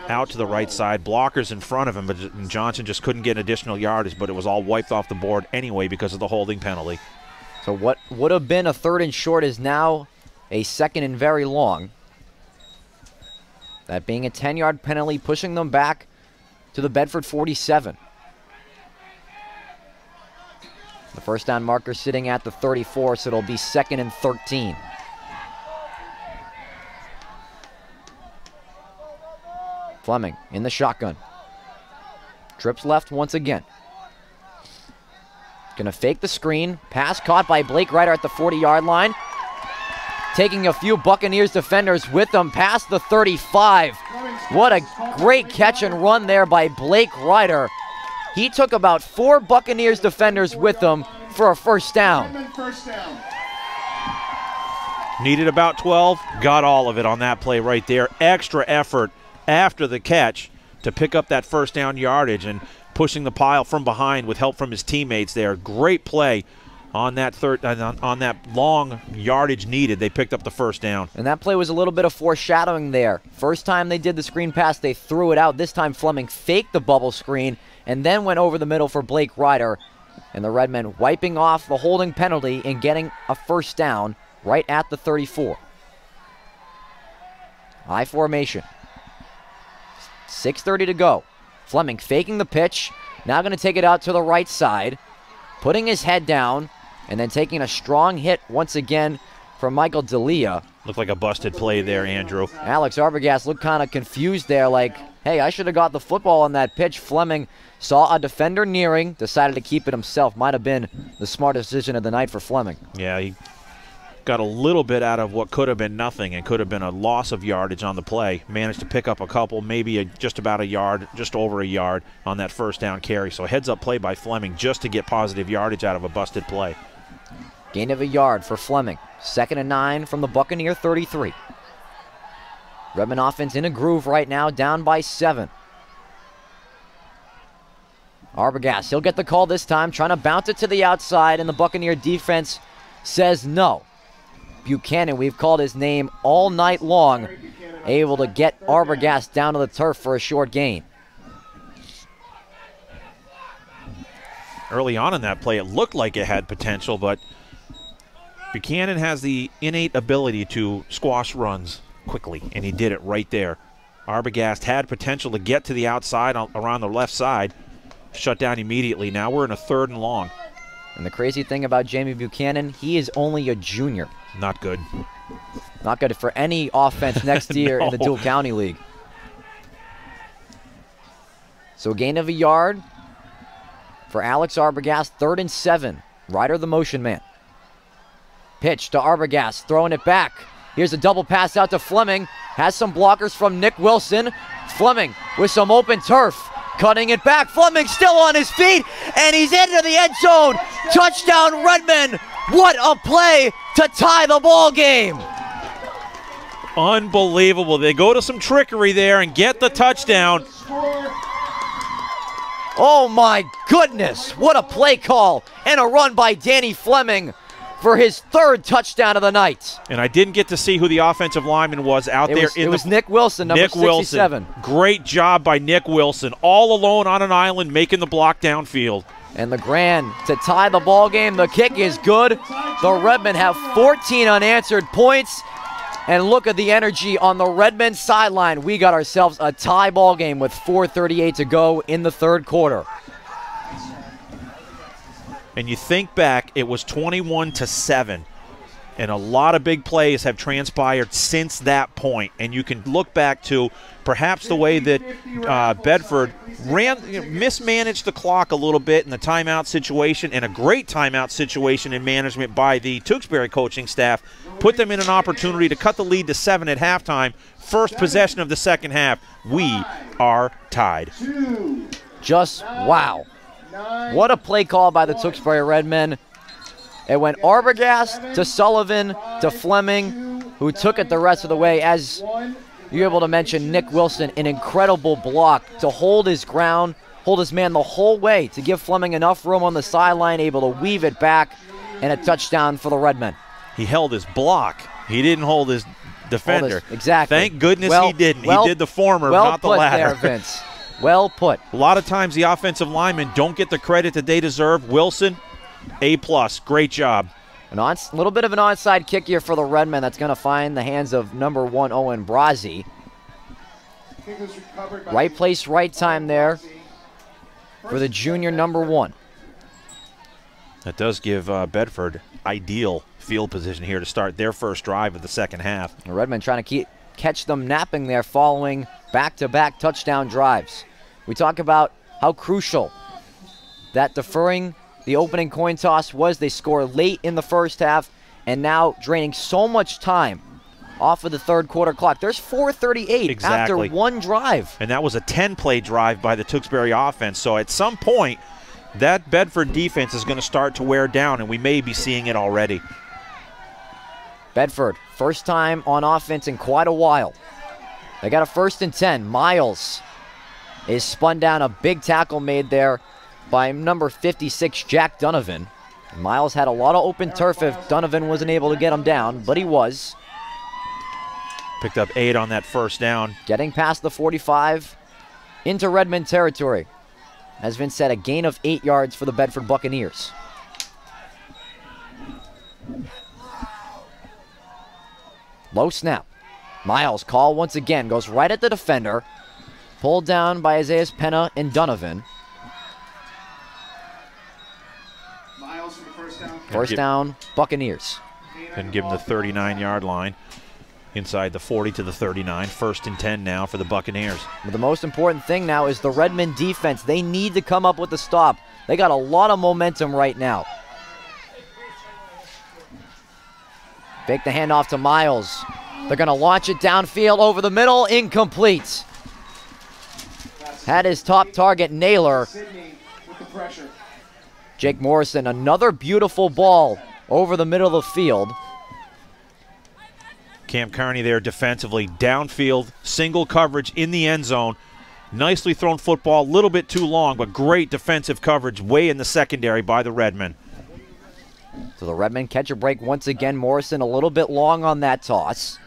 out to the right side. Blockers in front of him, but Johnson just couldn't get additional yardage, but it was all wiped off the board anyway because of the holding penalty. So what would have been a 3rd and short is now a 2nd and very long. That being a 10-yard penalty, pushing them back to the Bedford 47. The first down marker sitting at the 34, so it'll be 2nd and 13. Fleming in the shotgun. Trips left once again. Gonna fake the screen. Pass caught by Blake Ryder at the 40-yard line. Taking a few Buccaneers defenders with them past the 35. What a great catch and run there by Blake Ryder. He took about 4 Buccaneers defenders with him for a first down. Needed about 12, got all of it on that play right there. Extra effort after the catch to pick up that first down yardage and pushing the pile from behind with help from his teammates there. Great play on that on that long yardage needed. They picked up the first down. And that play was a little bit of foreshadowing there. First time they did the screen pass, they threw it out. This time Fleming faked the bubble screen and then went over the middle for Blake Ryder. And the Redmen wiping off the holding penalty and getting a first down right at the 34. High formation. 6:30 to go. Fleming faking the pitch. Now going to take it out to the right side. Putting his head down. And then taking a strong hit once again from Michael D'Elia. Looked like a busted play there, Andrew. Alex Arbogast looked kind of confused there, like, hey, I should have got the football on that pitch. Fleming saw a defender nearing, decided to keep it himself. Might have been the smartest decision of the night for Fleming. Yeah, he got a little bit out of what could have been nothing and could have been a loss of yardage on the play. Managed to pick up a couple, maybe just about a yard, just over a yard on that first down carry. So heads-up play by Fleming just to get positive yardage out of a busted play. Gain of a yard for Fleming. 2nd and 9 from the Buccaneer 33. Redmen offense in a groove right now, down by 7. Arbogast, he'll get the call this time, trying to bounce it to the outside, and the Buccaneer defense says no. Buchanan. We've called his name all night long, able to get Arbogast down to the turf for a short gain. Early on in that play, it looked like it had potential, but Buchanan has the innate ability to squash runs quickly, and he did it right there. Arbogast had potential to get to the outside around the left side, shut down immediately. Now we're in a 3rd and long. And the crazy thing about Jamie Buchanan, he is only a junior. Not good. Not good for any offense next year in the Dual County League. So a gain of a yard for Alex Arbogast, 3rd and 7. Ryder the motion man. Pitch to Arbogast, throwing it back. Here's a double pass out to Fleming. Has some blockers from Nick Wilson. Fleming with some open turf. Cutting it back. Fleming still on his feet, and he's into the end zone. Touchdown, Redmond. What a play to tie the ball game. Unbelievable. They go to some trickery there and get the touchdown. Oh, my goodness. What a play call and a run by Danny Fleming for his 3rd touchdown of the night. And I didn't get to see who the offensive lineman was out there. It was Nick Wilson, number 67. Great job by Nick Wilson, all alone on an island making the block downfield. And the Grand to tie the ball game. The kick is good. The Redmen have 14 unanswered points. And look at the energy on the Redmen sideline. We got ourselves a tie ball game with 4:38 to go in the 3rd quarter. And you think back, it was 21-7. And a lot of big plays have transpired since that point. And you can look back to perhaps the way that Bedford mismanaged the clock a little bit in the timeout situation, and a great timeout situation in management by the Tewksbury coaching staff. Put them in an opportunity to cut the lead to 7 at halftime. First possession of the second half. We are tied. Just wow. What a play call by the Tewksbury Redmen. It went Arbogast to Sullivan to Fleming, who took it the rest of the way. As you're able to mention, Nick Wilson, an incredible block to hold his ground, hold his man the whole way to give Fleming enough room on the sideline, able to weave it back, and a touchdown for the Redmen. He held his block. He didn't hold his defender. Exactly. Thank goodness he didn't. He did the former, not the latter. Well put there, Vince. Well put. A lot of times the offensive linemen don't get the credit that they deserve. Wilson, A+. Great job. A little bit of an onside kick here for the Redmen. That's going to find the hands of number 1, Owen Brazzi. Right place, right time there for the junior number 1. That does give Bedford ideal field position here to start their first drive of the second half. The Redmen trying to catch them napping there following back-to-back touchdown drives. We talk about how crucial that deferring the opening coin toss was. They score late in the first half and now draining so much time off of the 3rd quarter clock. There's 4:38 after one drive. And that was a 10-play drive by the Tewksbury offense. So at some point, that Bedford defense is going to start to wear down, and we may be seeing it already. Bedford, first time on offense in quite a while. They got a 1st and 10. Miles is spun down. A big tackle made there by number 56, Jack Donovan. Miles had a lot of open turf if Donovan wasn't able to get him down, but he was. Picked up 8 on that first down. Getting past the 45 into Redmond territory. As Vince said, a gain of 8 yards for the Bedford Buccaneers. Low snap. Miles call once again, goes right at the defender. Pulled down by Isaiah Penna and Donovan. Miles for the first down. First down, Buccaneers. And give them the 39-yard line. Inside the 40 to the 39. 1st and 10 now for the Buccaneers. But the most important thing now is the Redmond defense. They need to come up with a stop. They got a lot of momentum right now. Fake the handoff to Miles. They're going to launch it downfield over the middle. Incomplete. Had his top target, Naylor. Jake Morrison, another beautiful ball over the middle of the field. Cam Kearney there defensively, downfield, single coverage in the end zone. Nicely thrown football, a little bit too long, but great defensive coverage way in the secondary by the Redmen. So the Redmen catch a break once again. Morrison a little bit long on that toss.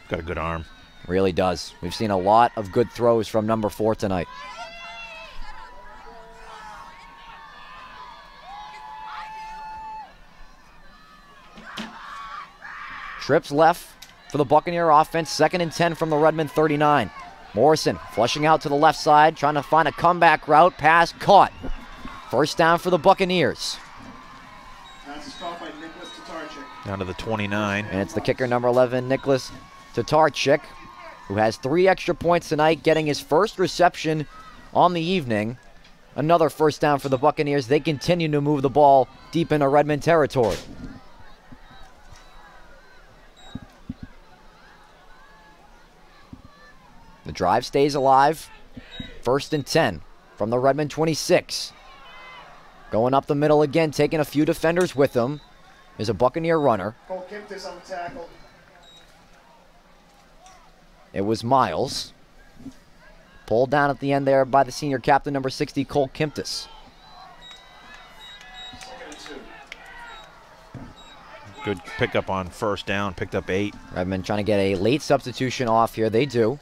Got a good arm. Really does. We've seen a lot of good throws from number 4 tonight. Trips left for the Buccaneer offense. 2nd and 10 from the Redmen 39. Morrison flushing out to the left side, trying to find a comeback route. Pass caught. First down for the Buccaneers. Pass is caught by Nicholas Tatarchik. Down to the 29. And it's the kicker, number 11, Nicholas Tatarchik, who has 3 extra points tonight, getting his first reception on the evening. Another first down for the Buccaneers. They continue to move the ball deep into Redmond territory. The drive stays alive. 1st and 10 from the Redmond 26. Going up the middle again, taking a few defenders with him, is a Buccaneer runner. Cole Kimptis on the tackle. It was Miles. Pulled down at the end there by the senior captain, number 60, Cole Kimptis. 2nd and 2. Good pickup on first down. Picked up 8. Redmond trying to get a late substitution off here. They do.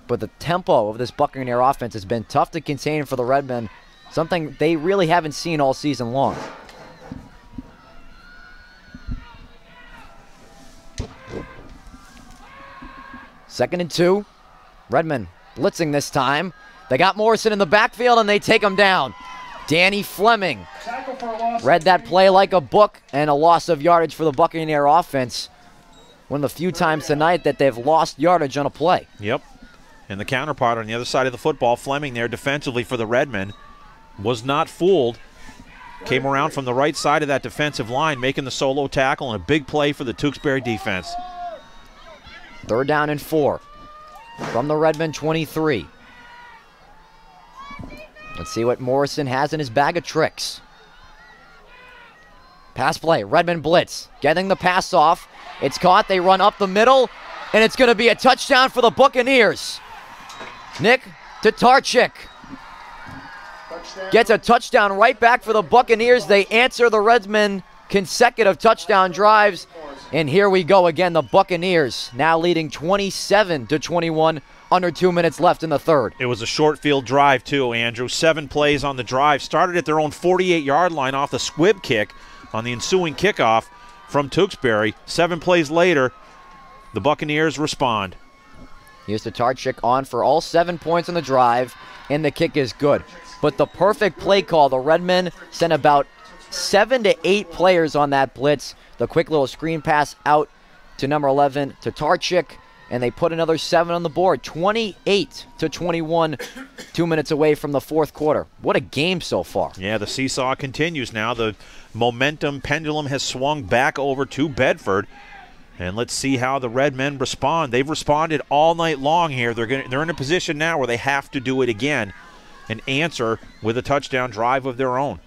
But the tempo of this Buccaneer offense has been tough to contain for the Redmen, something they really haven't seen all season long. Second and 2. Redmond blitzing this time. They got Morrison in the backfield and they take him down. Danny Fleming Tackle for a loss. read that play like a book, and a loss of yardage for the Buccaneer offense. One of the few times tonight that they've lost yardage on a play. Yep. And the counterpart on the other side of the football, Fleming there defensively for the Redmen, was not fooled. Came around from the right side of that defensive line, making the solo tackle, and a big play for the Tewksbury defense. 3rd down and 4 from the Redmond 23. Let's see what Morrison has in his bag of tricks. Pass play, Redmond blitz, getting the pass off. It's caught, they run up the middle, and it's going to be a touchdown for the Buccaneers. Nick Tatarchik gets a touchdown right back for the Buccaneers. They answer the Redmen consecutive touchdown drives. And here we go again, the Buccaneers now leading 27-21, under 2 minutes left in the 3rd. It was a short field drive too, Andrew. 7 plays on the drive. Started at their own 48-yard line off the squib kick on the ensuing kickoff from Tewksbury. 7 plays later, the Buccaneers respond. Here's Tatarchik on for all 7 points on the drive, and the kick is good. But the perfect play call, the Redmen sent about 7 to 8 players on that blitz. The quick little screen pass out to number 11, Tatarchik, and they put another 7 on the board. 28-21, 2 minutes away from the 4th quarter. What a game so far. Yeah, the seesaw continues now. The momentum pendulum has swung back over to Bedford. And let's see how the Redmen respond. They've responded all night long here. They're in a position now where they have to do it again and answer with a touchdown drive of their own.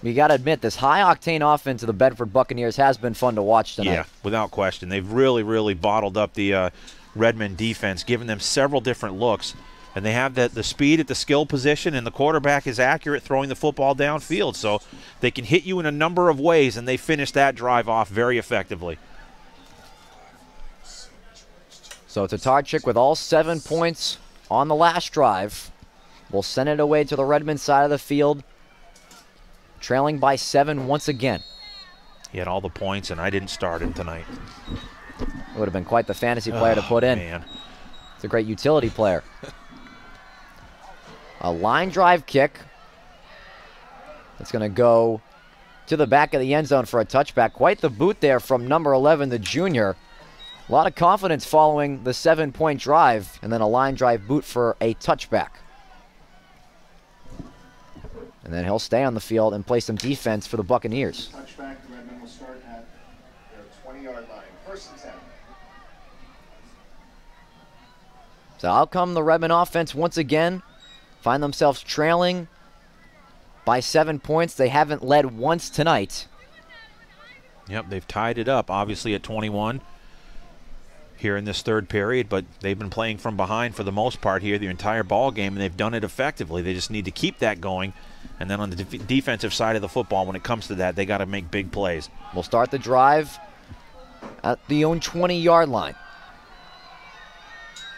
You got to admit, this high-octane offense of the Bedford Buccaneers has been fun to watch tonight. Yeah, without question. They've really, really bottled up the Redmond defense, giving them several different looks. And they have the speed at the skill position, and the quarterback is accurate throwing the football downfield. So they can hit you in a number of ways, and they finished that drive off very effectively. So Tatarchik with all 7 points on the last drive will send it away to the Redmond side of the field, trailing by 7 once again. He had all the points, and I didn't start him tonight. It would have been quite the fantasy player to put in. Man. It's a great utility player. A line drive kick. It's going to go to the back of the end zone for a touchback. Quite the boot there from number 11, the junior. A lot of confidence following the 7-point drive, and then a line drive boot for a touchback. And then he'll stay on the field and play some defense for the Buccaneers. Touchback, the Redmen will start at their 20-yard line. 1st and 10. So out come the Redmond offense once again. Find themselves trailing by 7 points. They haven't led once tonight. Yep, they've tied it up, obviously, at 21 here in this 3rd period, but they've been playing from behind for the most part here the entire ball game, and they've done it effectively. They just need to keep that going And then on the defensive side of the football, when it comes to that, they got to make big plays. We'll start the drive at the own 20-yard line.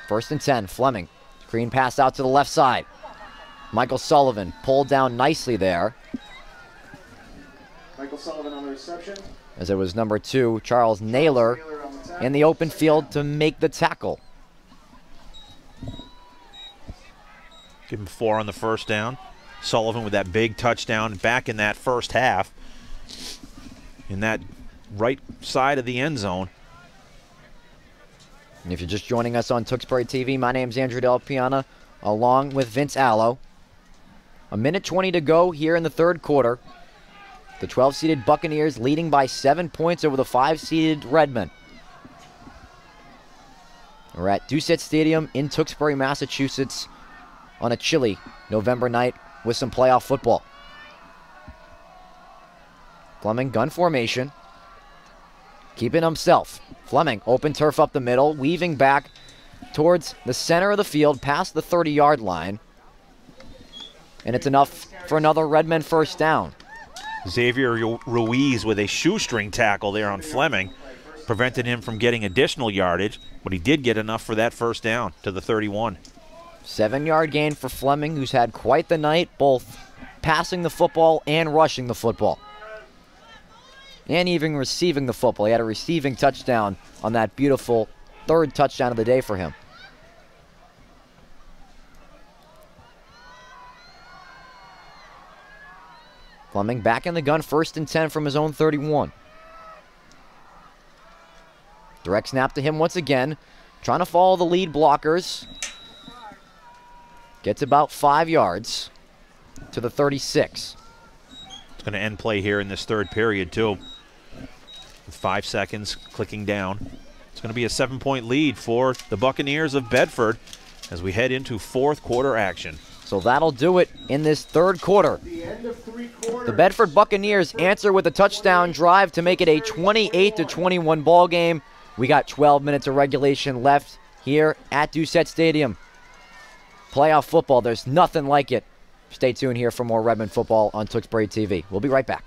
1st and 10, Fleming. Screen pass out to the left side. Michael Sullivan pulled down nicely there. Michael Sullivan on the reception. As it was number 2, Charles Naylor, in the open field to make the tackle. Give him 4 on the first down. Sullivan with that big touchdown back in that first half. In that right side of the end zone. And if you're just joining us on Tewksbury TV, my name's Andrew Del Piana, along with Vince Allo. 1:20 to go here in the third quarter. The 12-seeded Buccaneers leading by 7 points over the 5-seeded Redmen. We're at Doucette Stadium in Tewksbury, Massachusetts on a chilly November night with some playoff football. Fleming, gun formation. Keeping himself. Fleming, open turf up the middle, weaving back towards the center of the field, past the 30-yard line. And it's enough for another Redmen first down. Xavier Ruiz with a shoestring tackle there on Fleming. Prevented him from getting additional yardage, but he did get enough for that first down to the 31. 7-yard gain for Fleming, who's had quite the night, both passing the football and rushing the football. And even receiving the football. He had a receiving touchdown on that beautiful 3rd touchdown of the day for him. Fleming back in the gun, 1st and 10 from his own 31. Direct snap to him once again, trying to follow the lead blockers. Gets about 5 yards to the 36. It's going to end play here in this third period, too. With 5 seconds clicking down. It's going to be a 7-point lead for the Buccaneers of Bedford as we head into fourth quarter action. So that'll do it in this third quarter. The Bedford Buccaneers answer with a touchdown drive to make it a 28-21 ball game. We got 12 minutes of regulation left here at Doucette Stadium. Playoff football, there's nothing like it. Stay tuned here for more Redmen football on Tewksbury TV. We'll be right back.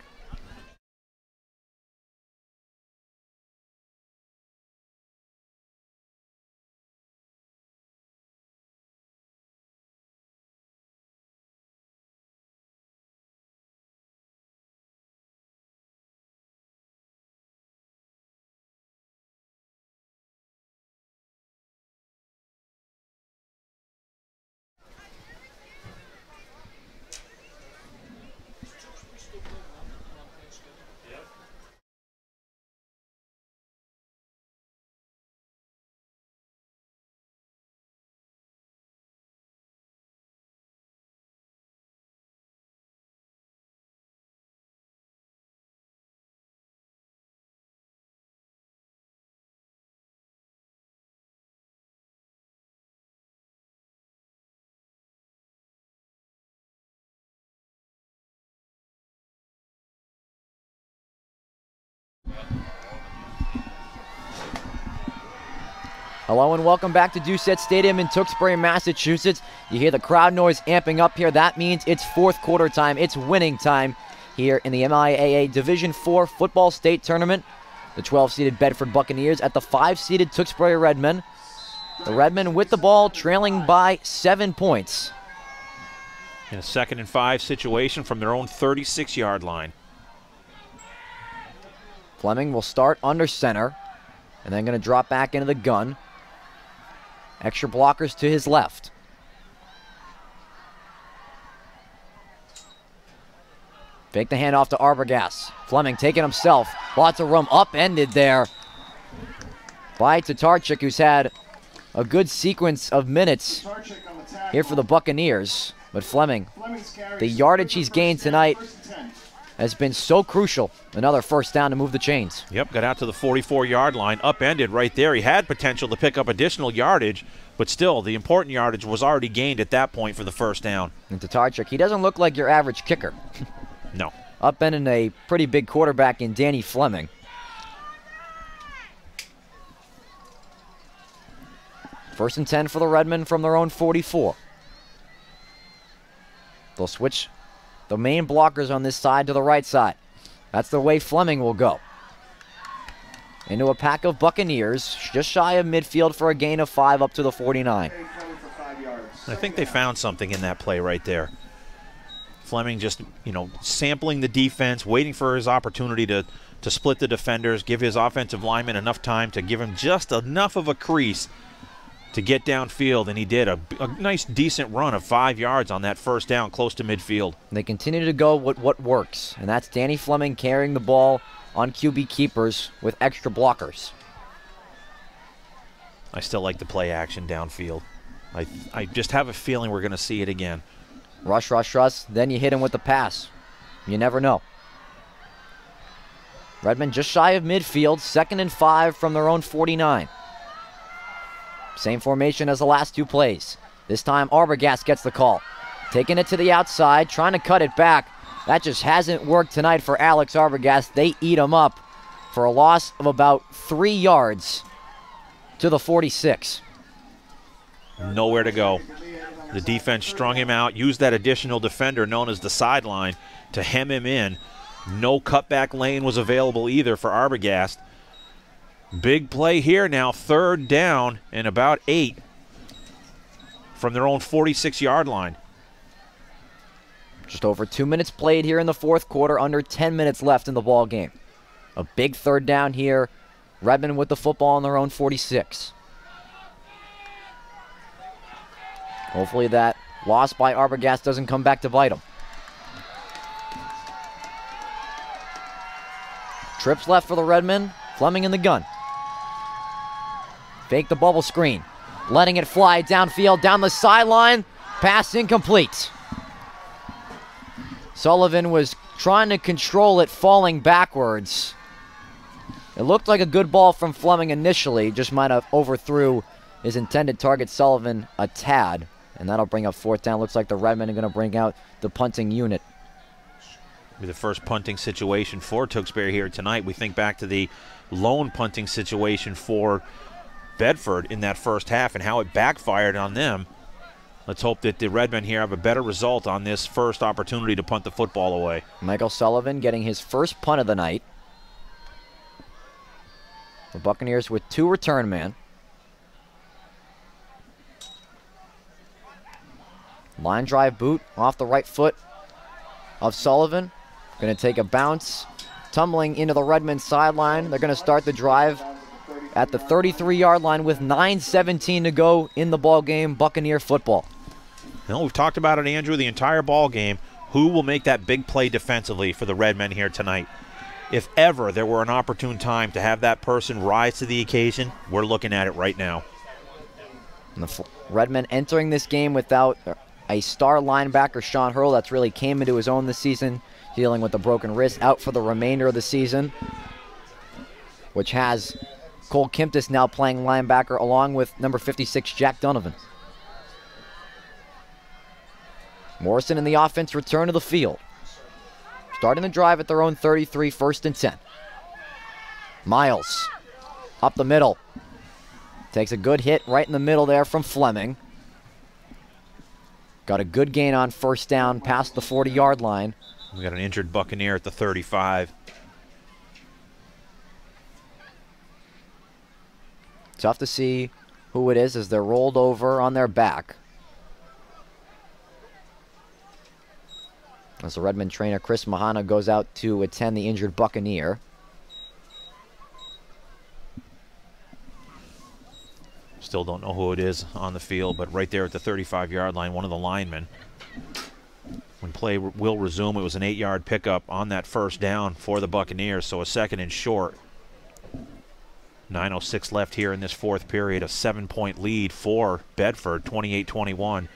Hello and welcome back to Doucette Stadium in Tewksbury, Massachusetts. You hear the crowd noise amping up here. That means it's fourth quarter time. It's winning time here in the MIAA Division IV Football State Tournament. The 12-seeded Bedford Buccaneers at the 5-seeded Tewksbury Redmen. The Redmen with the ball, trailing by 7 points. In a 2nd and 5 situation from their own 36-yard line. Fleming will start under center and then going to drop back into the gun. Extra blockers to his left. Fake the handoff to Arbogast. Fleming taking himself. Lots of room. Upended there by Tatarchuk, who's had a good sequence of minutes here for the Buccaneers. But Fleming, the yardage he's gained tonight has been so crucial. Another first down to move the chains. Yep, got out to the 44-yard line, upended right there. He had potential to pick up additional yardage, but still, the important yardage was already gained at that point for the first down. And Tatarchuk, he doesn't look like your average kicker. No. Upending a pretty big quarterback in Danny Fleming. First and 10 for the Redmen from their own 44. They'll switch the main blockers on this side to the right side. That's the way Fleming will go. Into a pack of Buccaneers, just shy of midfield for a gain of 5 up to the 49. I think they found something in that play right there. Fleming just, sampling the defense, waiting for his opportunity to split the defenders, give his offensive lineman enough time to give him just enough of a crease to get downfield, and he did a nice, decent run of 5 yards on that first down close to midfield. They continue to go with what works, and that's Danny Fleming carrying the ball on QB keepers with extra blockers. I still like the play action downfield. I just have a feeling we're going to see it again. Rush, rush, rush, then you hit him with the pass. You never know. Redmond just shy of midfield, 2nd and 5 from their own 49. Same formation as the last 2 plays. This time Arbogast gets the call. Taking it to the outside, trying to cut it back. That just hasn't worked tonight for Alex Arbogast. They eat him up for a loss of about 3 yards to the 46. Nowhere to go. The defense strung him out, used that additional defender known as the sideline to hem him in. No cutback lane was available either for Arbogast. Big play here now, 3rd down and about 8 from their own 46-yard line. Just over 2 minutes played here in the 4th quarter, under 10 minutes left in the ball game. A big 3rd down here. Redmond with the football on their own 46. Hopefully that loss by Arbogast doesn't come back to bite them. Trips left for the Redmen. Fleming in the gun. Fake the bubble screen. Letting it fly downfield, down the sideline. Pass incomplete. Sullivan was trying to control it, falling backwards. It looked like a good ball from Fleming initially. Just might have overthrew his intended target, Sullivan, a tad. And that'll bring up 4th down. Looks like the Redmen are going to bring out the punting unit. Be the first punting situation for Tewksbury here tonight. We think back to the lone punting situation for Bedford in that first half and how it backfired on them. Let's hope that the Redmen here have a better result on this first opportunity to punt the football away. Michael Sullivan getting his first punt of the night. The Buccaneers with 2 return men. Line drive boot off the right foot of Sullivan. Going to take a bounce, tumbling into the Redmond sideline. They're going to start the drive at the 33-yard line with 9:17 to go in the ball game. Buccaneer football. We've talked about it, Andrew, the entire ball game. Who will make that big play defensively for the Redmen here tonight? If ever there were an opportune time to have that person rise to the occasion, we're looking at it right now. And the Redmen entering this game without a star linebacker, Sean Hurl, that's really came into his own this season, dealing with a broken wrist, out for the remainder of the season, which has Cole Kimptis now playing linebacker along with number 56, Jack Donovan. Morrison and the offense return to the field. Starting the drive at their own 33, 1st and 10. Miles up the middle. Takes a good hit right in the middle there from Fleming. Got a good gain on 1st down past the 40-yard line. We got an injured Buccaneer at the 35. Tough to see who it is as they're rolled over on their back. As the Redmond trainer, Chris Mahana, goes out to attend the injured Buccaneer. Still don't know who it is on the field, but right there at the 35-yard line, one of the linemen. When play will resume, it was an 8-yard pickup on that 1st down for the Buccaneers, so a 2nd and short. 9:06 left here in this 4th period, a 7-point lead for Bedford, 28-21.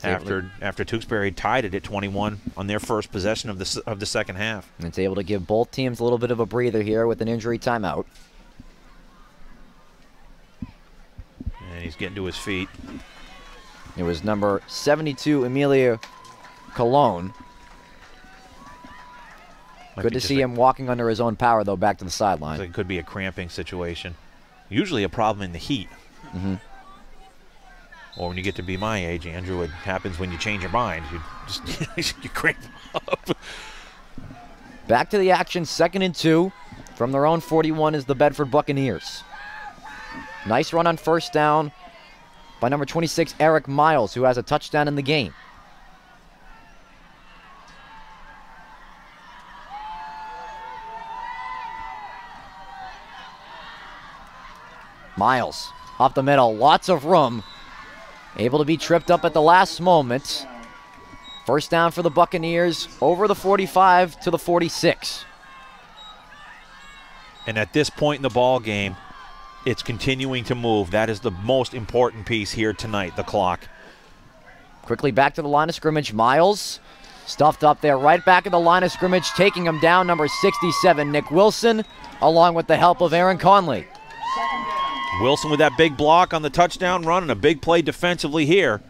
After Tewksbury tied it at 21 on their first possession of the second half. And it's able to give both teams a little bit of a breather here with an injury timeout. And he's getting to his feet. It was number 72, Emilia Colon. Good to see him walking under his own power, though, back to the sideline. It could be a cramping situation. Usually a problem in the heat. Mm-hmm. Or when you get to be my age, Andrew, it happens when you change your mind. You just you crank up. Back to the action, 2nd and 2. From their own 41 is the Bedford Buccaneers. Nice run on first down by number 26, Eric Miles, who has a touchdown in the game. Miles up the middle, lots of room. Able to be tripped up at the last moment. First down for the Buccaneers, over the 45 to the 46. And at this point in the ball game, it's continuing to move. That is the most important piece here tonight, the clock. Quickly back to the line of scrimmage. Miles stuffed up there, right back at the line of scrimmage, taking him down, number 67, Nick Wilson, along with the help of Aaron Conley. Wilson with that big block on the touchdown run and a big play defensively here.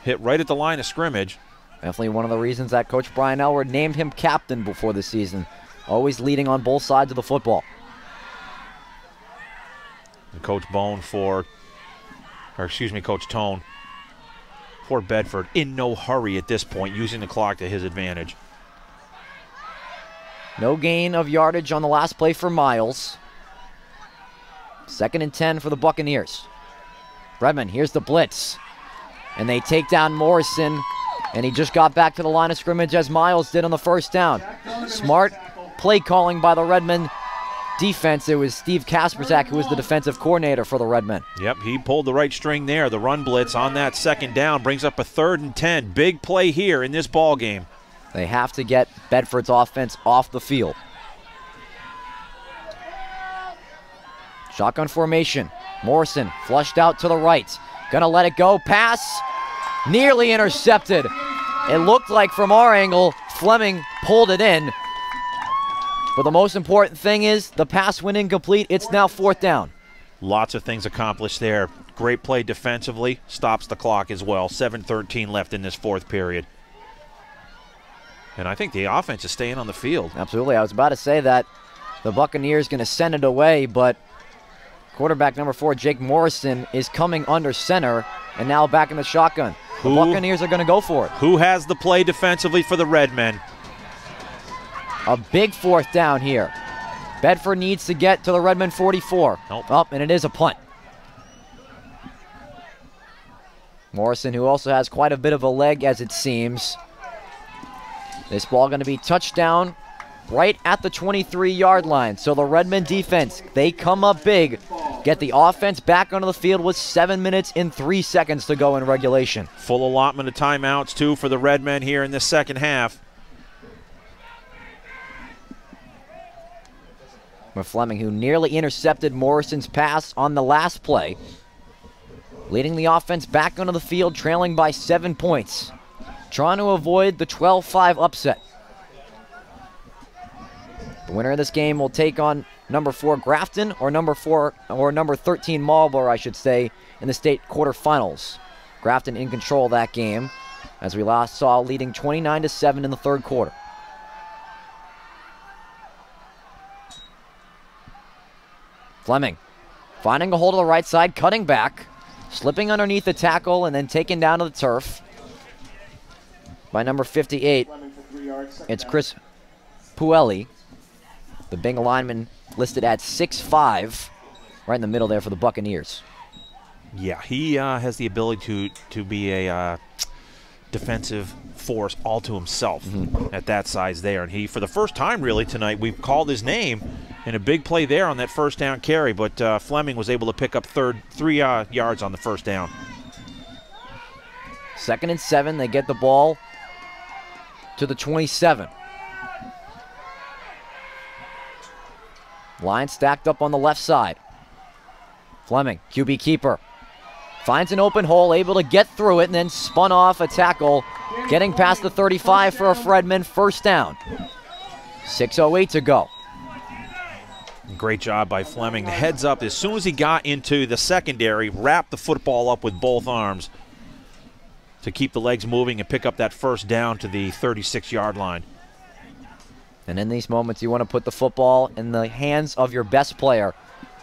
Hit right at the line of scrimmage. Definitely one of the reasons that Coach Brian Elward named him captain before the season. Always leading on both sides of the football. And Coach Tone for Bedford in no hurry at this point, using the clock to his advantage. No gain of yardage on the last play for Miles. 2nd and 10 for the Buccaneers. Redmond, here's the blitz. And they take down Morrison. And he just got back to the line of scrimmage as Miles did on the first down. Smart play calling by the Redmond defense. It was Steve Kasperzak who was the defensive coordinator for the Redmen. Yep, he pulled the right string there. The run blitz on that 2nd down brings up a 3rd and 10. Big play here in this ball game. They have to get Bedford's offense off the field. Shotgun formation. Morrison flushed out to the right. Gonna let it go. Pass. Nearly intercepted. It looked like from our angle, Fleming pulled it in. But the most important thing is the pass went incomplete. It's now 4th down. Lots of things accomplished there. Great play defensively. Stops the clock as well. 7:13 left in this 4th period. And I think the offense is staying on the field. Absolutely. I was about to say that the Buccaneers going to send it away, but quarterback number 4, Jake Morrison, is coming under center and now back in the shotgun. The Buccaneers are going to go for it. Who has the play defensively for the Redmen? A big 4th down here. Bedford needs to get to the Redmond 44. Nope. Up, and it is a punt. Morrison, who also has quite a bit of a leg as it seems. This ball going to be touchdown right at the 23-yard line. So the Redmond defense, they come up big, get the offense back onto the field with 7 minutes and 3 seconds to go in regulation. Full allotment of timeouts, too, for the Redmen here in the 2nd half. Fleming, who nearly intercepted Morrison's pass on the last play, leading the offense back onto the field, trailing by 7 points, trying to avoid the 12-5 upset. The winner of this game will take on number 4 Grafton or number 13 Marlborough, I should say, in the state quarterfinals. Grafton in control of that game, as we last saw, leading 29-7 in the 3rd quarter. Fleming finding a hold of the right side, cutting back, slipping underneath the tackle, and then taken down to the turf by number 58. It's Chris Puelli, the big lineman listed at 6'5", right in the middle there for the Buccaneers. Yeah, he has the ability to be a defensive force all to himself at that size there. And he, for the first time really tonight, we've called his name in a big play there on that 1st down carry, but Fleming was able to pick up 3 yards on the 1st down. 2nd and 7, they get the ball to the 27. Line stacked up on the left side. Fleming, QB keeper, finds an open hole, able to get through it, and then spun off a tackle, getting past the 35 for a Fredman 1st down. 6:08 to go. Great job by Fleming. The heads up, as soon as he got into the secondary, wrapped the football up with both arms to keep the legs moving and pick up that 1st down to the 36-yard line. And in these moments, you want to put the football in the hands of your best player.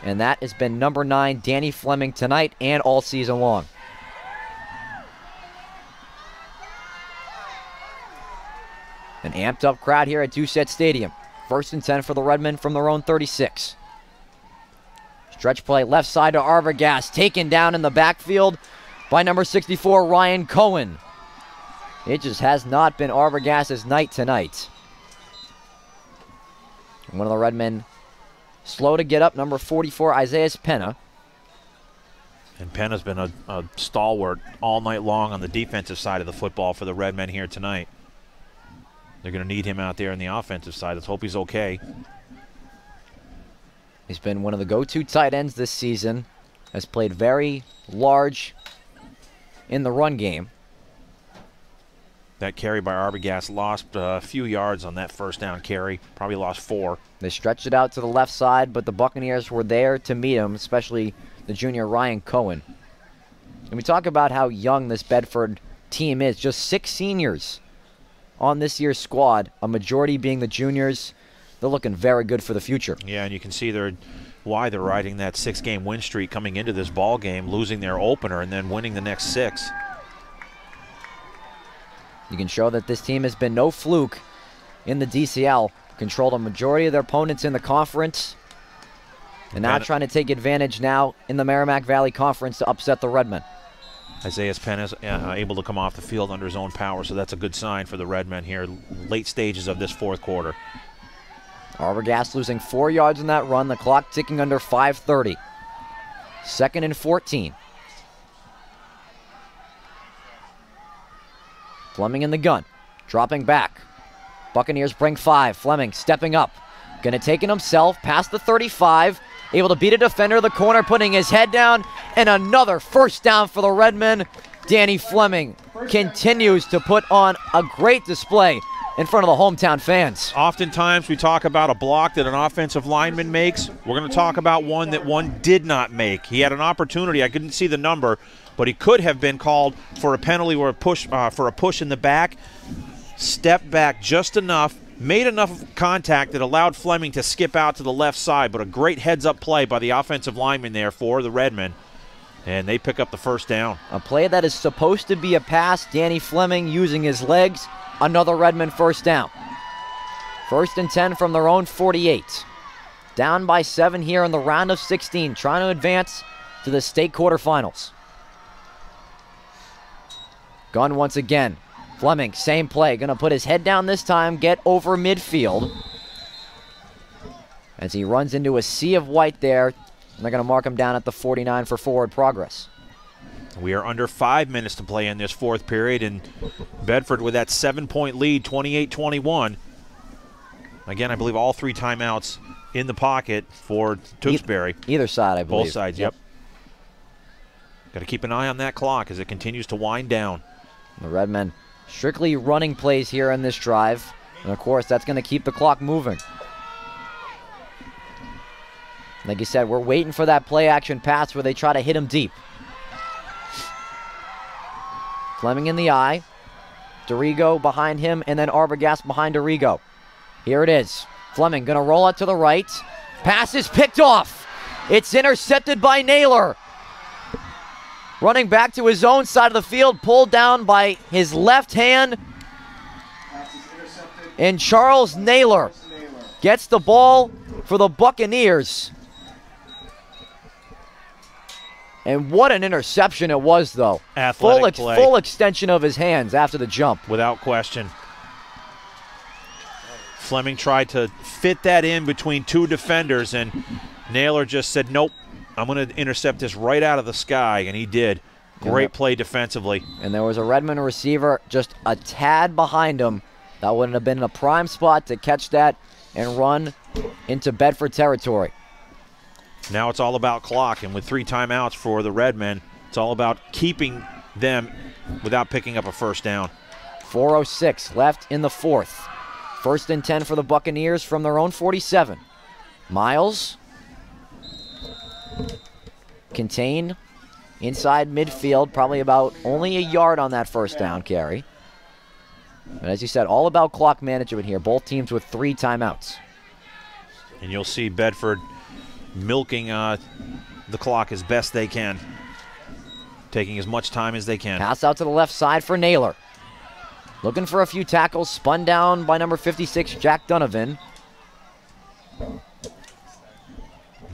And that has been number 9, Danny Fleming, tonight and all season long. An amped up crowd here at Doucette Stadium. 1st and 10 for the Redmen from their own 36. Stretch play left side to Arbogast, taken down in the backfield by number 64, Ryan Cohen. It just has not been Arbogast's night tonight. One of the Redmen slow to get up, number 44, Isaiah Penna. And Penna's been a stalwart all night long on the defensive side of the football for the Redmen here tonight. They're going to need him out there on the offensive side. Let's hope he's okay. He's been one of the go-to tight ends this season. Has played very large in the run game. That carry by Arbogast lost a few yards on that first down carry. Probably lost 4. They stretched it out to the left side, but the Buccaneers were there to meet him, especially the junior Ryan Cohen. And we talk about how young this Bedford team is. Just 6 seniors on this year's squad, a majority being the juniors. They're looking very good for the future. Yeah, and you can see why they're riding that 6-game win streak coming into this ball game, losing their opener and then winning the next 6. You can show that this team has been no fluke in the DCL. Controlled a majority of their opponents in the conference. And now trying to take advantage now in the Merrimack Valley Conference to upset the Redmen. Isaiah Penn is able to come off the field under his own power, so that's a good sign for the Redmen here, late stages of this 4th quarter. Arbogast losing 4 yards in that run, the clock ticking under 5:30. 2nd and 14. Fleming in the gun, dropping back. Buccaneers bring 5. Fleming stepping up. Gonna take it himself, past the 35. Able to beat a defender, the corner, putting his head down. And another first down for the Redmen. Danny Fleming continues to put on a great display in front of the hometown fans. Oftentimes we talk about a block that an offensive lineman makes. We're going to talk about one that one did not make. He had an opportunity. I couldn't see the number, but he could have been called for a penalty or a push for a push in the back. Stepped back just enough, made enough contact that allowed Fleming to skip out to the left side, but a great heads-up play by the offensive lineman there for the Redmen, and they pick up the first down. A play that is supposed to be a pass. Danny Fleming using his legs. Another Redmen first down. 1st and 10 from their own 48. Down by 7 here in the round of 16, trying to advance to the state quarterfinals. Gun once again. Fleming, same play. Going to put his head down this time, get over midfield. As he runs into a sea of white there, and they're going to mark him down at the 49 for forward progress. We are under 5 minutes to play in this 4th period, and Bedford with that 7-point lead, 28-21. Again, I believe all 3 timeouts in the pocket for Tewksbury. Either side, I believe. Both sides, yep. Got to keep an eye on that clock as it continues to wind down. The Redmen strictly running plays here in this drive, and of course that's going to keep the clock moving. Like you said, we're waiting for that play action pass where they try to hit him deep. Fleming in the eye. Dorigo behind him, and then Arbogast behind Dorigo. Here it is. Fleming going to roll out to the right. Pass is picked off. It's intercepted by Naylor. Running back to his own side of the field, pulled down by his left hand. And Charles Naylor gets the ball for the Buccaneers. And what an interception it was, though. Athletic play. Full extension of his hands after the jump. Without question. Fleming tried to fit that in between 2 defenders, and Naylor just said, nope, I'm going to intercept this right out of the sky, and he did. Great play defensively. And there was a Redmond receiver just a tad behind him. That wouldn't have been a prime spot to catch that and run into Bedford territory. Now it's all about clock, and with 3 timeouts for the Redmen, it's all about keeping them without picking up a first down. 4:06 left in the 4th. 1st and 10 for the Buccaneers from their own 47. Miles. Contain inside midfield, probably about only a yard on that first down carry. But as you said, all about clock management here. Both teams with 3 timeouts. And you'll see Bedford milking the clock as best they can, taking as much time as they can. Pass out to the left side for Naylor. Looking for a few tackles, spun down by number 56, Jack Donovan.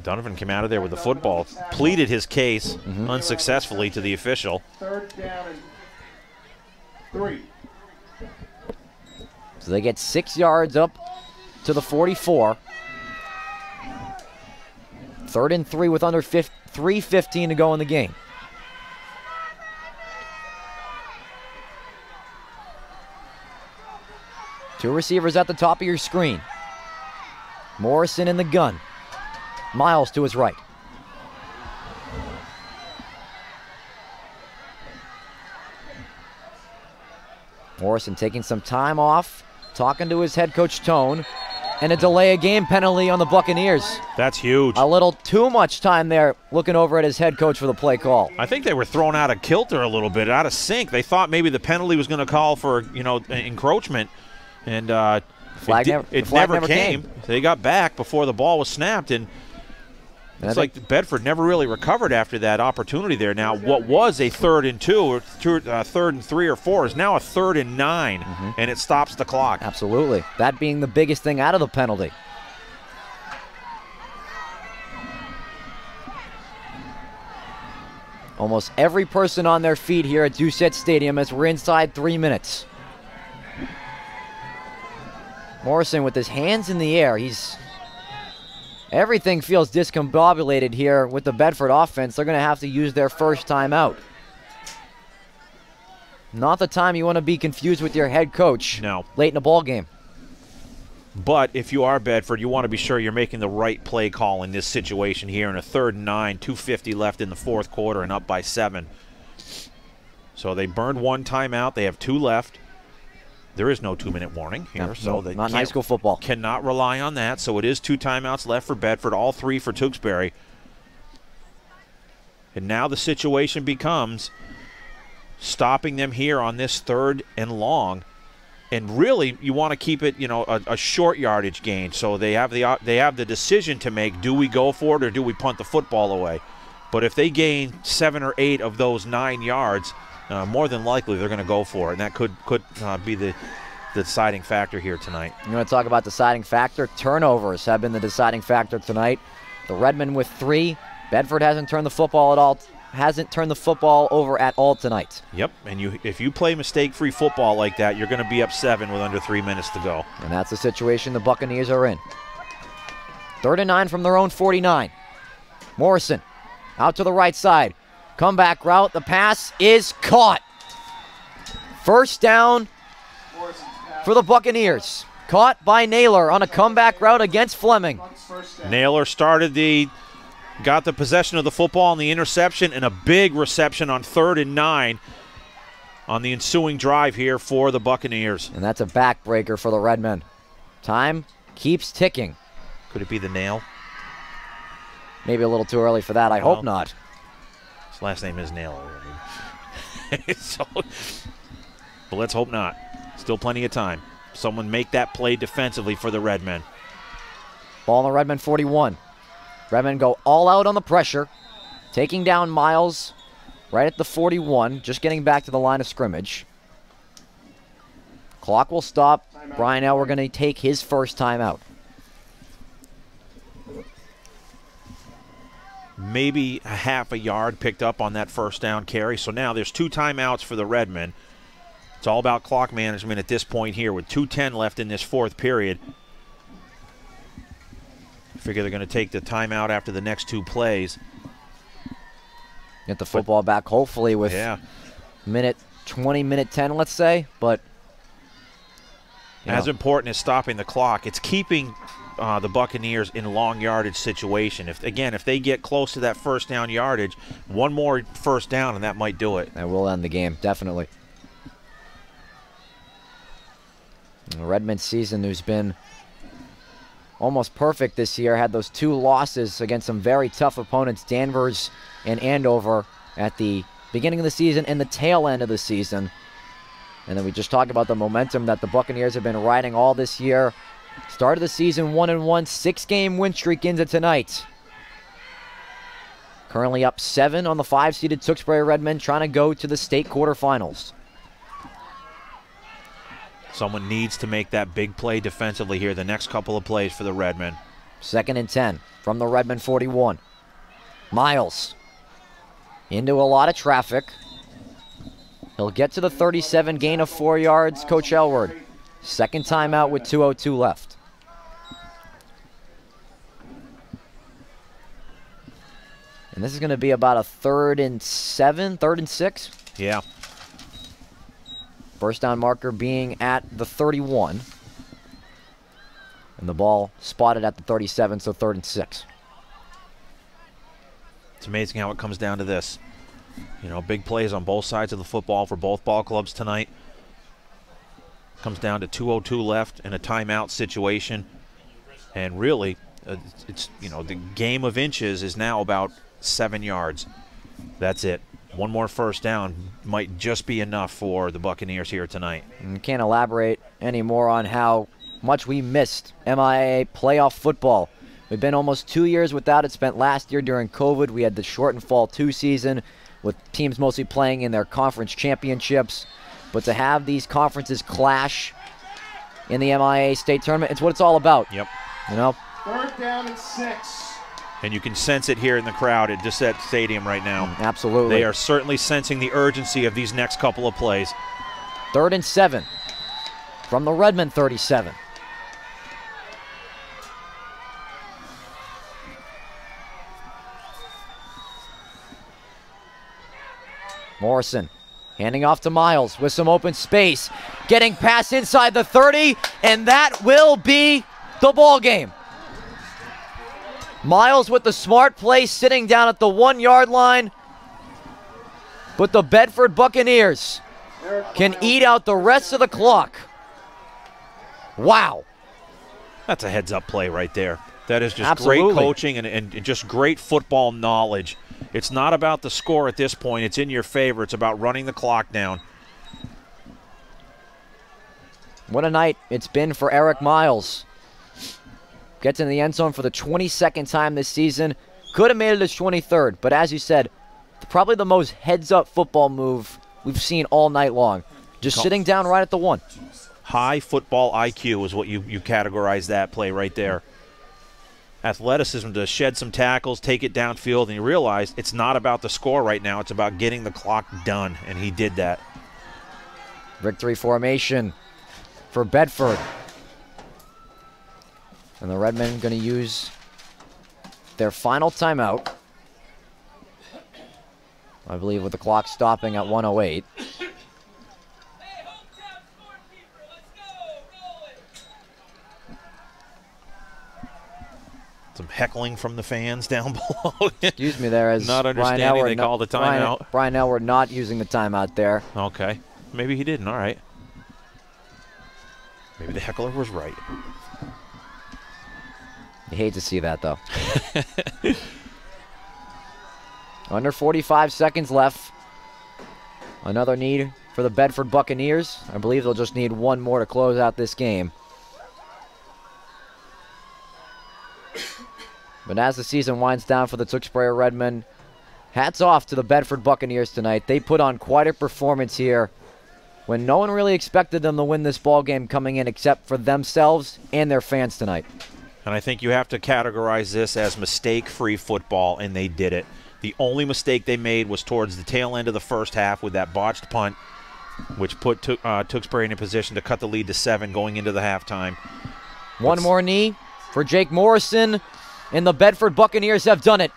Donovan came out of there with the football, pleaded his case unsuccessfully to the official. 3rd down and 3. So they get 6 yards up to the 44. 3rd and 3 with under 3:15 to go in the game. Two receivers at the top of your screen. Morrison in the gun. Miles to his right. Morrison taking some time off, talking to his head coach Tone, and a delay of game penalty on the Buccaneers. That's huge. A little too much time there looking over at his head coach for the play call. I think they were thrown out of kilter a little bit, out of sync. They thought maybe the penalty was going to call for, encroachment, and it never came. They got back before the ball was snapped, and it's like Bedford never really recovered after that opportunity there. Now, what was a 3rd and 2 or 3rd and 3 or 4 is now a 3rd and 9, and it stops the clock. Absolutely. That being the biggest thing out of the penalty. Almost every person on their feet here at Doucette Stadium as we're inside 3 minutes. Morrison with his hands in the air. Everything feels discombobulated here with the Bedford offense. They're going to have to use their first timeout. Not the time you want to be confused with your head coach. No. Late in the ball game. But if you are Bedford, you want to be sure you're making the right play call in this situation here in a 3rd and 9, 2:50 left in the 4th quarter and up by 7. So they burned 1 timeout. They have 2 left. There is no 2-minute warning here, so they not in high school football. Cannot rely on that. So it is 2 timeouts left for Bedford, all 3 for Tewksbury. And now the situation becomes stopping them here on this 3rd and long. And really, you want to keep it, a short yardage gain. So they have the decision to make: do we go for it or do we punt the football away? But if they gain 7 or 8 of those 9 yards, more than likely they're going to go for it, and that could be the deciding factor here tonight. You want to talk about deciding factor? Turnovers have been the deciding factor tonight. The Redmen with 3. Bedford hasn't turned the football over at all tonight. Yep, and if you play mistake-free football like that, you're going to be up 7 with under 3 minutes to go. And that's the situation the Buccaneers are in. 3rd and 9 from their own 49. Morrison out to the right side. Comeback route. The pass is caught. First down for the Buccaneers. Caught by Naylor on a comeback route against Fleming. Naylor got the possession of the football on the interception, and a big reception on 3rd and 9 on the ensuing drive here for the Buccaneers. And that's a backbreaker for the Redmen. Time keeps ticking. Could it be the nail? Maybe a little too early for that. I hope not. His last name is Naylor. But let's hope not. Still plenty of time. Someone make that play defensively for the Redmen. Ball on the Redmen 41. Redmen go all out on the pressure, taking down Miles right at the 41, just getting back to the line of scrimmage. Clock will stop. Brian Elwer going to take his first timeout. Maybe a half a yard picked up on that first down carry. So now there's 2 timeouts for the Redmen. It's all about clock management at this point here with 2:10 left in this 4th period. I figure they're going to take the timeout after the next 2 plays. Get the football back hopefully with minute 20, minute 10, let's say. But as important as stopping the clock, it's keeping the Buccaneers in long yardage situation. If they get close to that first down yardage, 1 more first down and that might do it. That will end the game, definitely. The Redmond season, who's been almost perfect this year, had those 2 losses against some very tough opponents, Danvers and Andover, at the beginning of the season and the tail end of the season. And then we just talked about the momentum that the Buccaneers have been riding all this year. Started the season 1-1, 6-game win streak into tonight. Currently up 7 on the 5-seeded Tewksbury Redmen, trying to go to the state quarterfinals. Someone needs to make that big play defensively here the next couple of plays for the Redmen. 2nd and 10 from the Redmen 41. Miles into a lot of traffic. He'll get to the 37, gain of 4 yards. Coach Elward, second timeout with 2:02 left. And this is going to be about a 3rd and 7, 3rd and 6. Yeah. First down marker being at the 31. And the ball spotted at the 37, so 3rd and 6. It's amazing how it comes down to this. You know, big plays on both sides of the football for both ball clubs tonight. Comes down to 2:02 left in a timeout situation. And really, it's, you know, the game of inches is now about 7 yards. That's it. One more first down might just be enough for the Buccaneers here tonight. And can't elaborate any more on how much we missed MIAA playoff football. We've been almost 2 years without it. Spent last year during COVID. We had the shortened Fall 2 season with teams mostly playing in their conference championships. But to have these conferences clash in the MIAA state tournament, it's what it's all about. Yep. You know? 3rd down and 6. And you can sense it here in the crowd at just that stadium right now. Absolutely. They are certainly sensing the urgency of these next couple of plays. 3rd and 7 from the Redmen 37. Morrison handing off to Miles with some open space. Getting past inside the 30, and that will be the ball game. Miles with the smart play, sitting down at the 1-yard line. But the Bedford Buccaneers can eat out the rest of the clock. Wow. That's a heads-up play right there. That is just Absolutely. great coaching and just great football knowledge. It's not about the score at this point. It's in your favor. It's about running the clock down. What a night it's been for Eric Miles. Gets in the end zone for the 22nd time this season. Could have made it his 23rd, but as you said, probably the most heads-up football move we've seen all night long. Just sitting down right at the 1. High football IQ is what you categorize that play right there. Athleticism to shed some tackles, take it downfield, and you realize it's not about the score right now. It's about getting the clock done, and he did that. Victory formation for Bedford. And the Redmen going to use their final timeout. I believe with the clock stopping at 1:08. Some heckling from the fans down below. Excuse me there. As not understanding they called the timeout. Brian Elward not using the timeout there. Okay. Maybe he didn't. All right. Maybe the heckler was right. You hate to see that, though. Under 45 seconds left. Another need for the Bedford Buccaneers. I believe they'll just need one more to close out this game. But as the season winds down for the Tewksbury Redmen, hats off to the Bedford Buccaneers tonight. They put on quite a performance here when no one really expected them to win this ball game coming in except for themselves and their fans tonight. And I think you have to categorize this as mistake-free football, and they did it. The only mistake they made was towards the tail end of the first half with that botched punt, which put Tewksbury in a position to cut the lead to 7 going into the halftime. One more knee for Jake Morrison, and the Bedford Buccaneers have done it.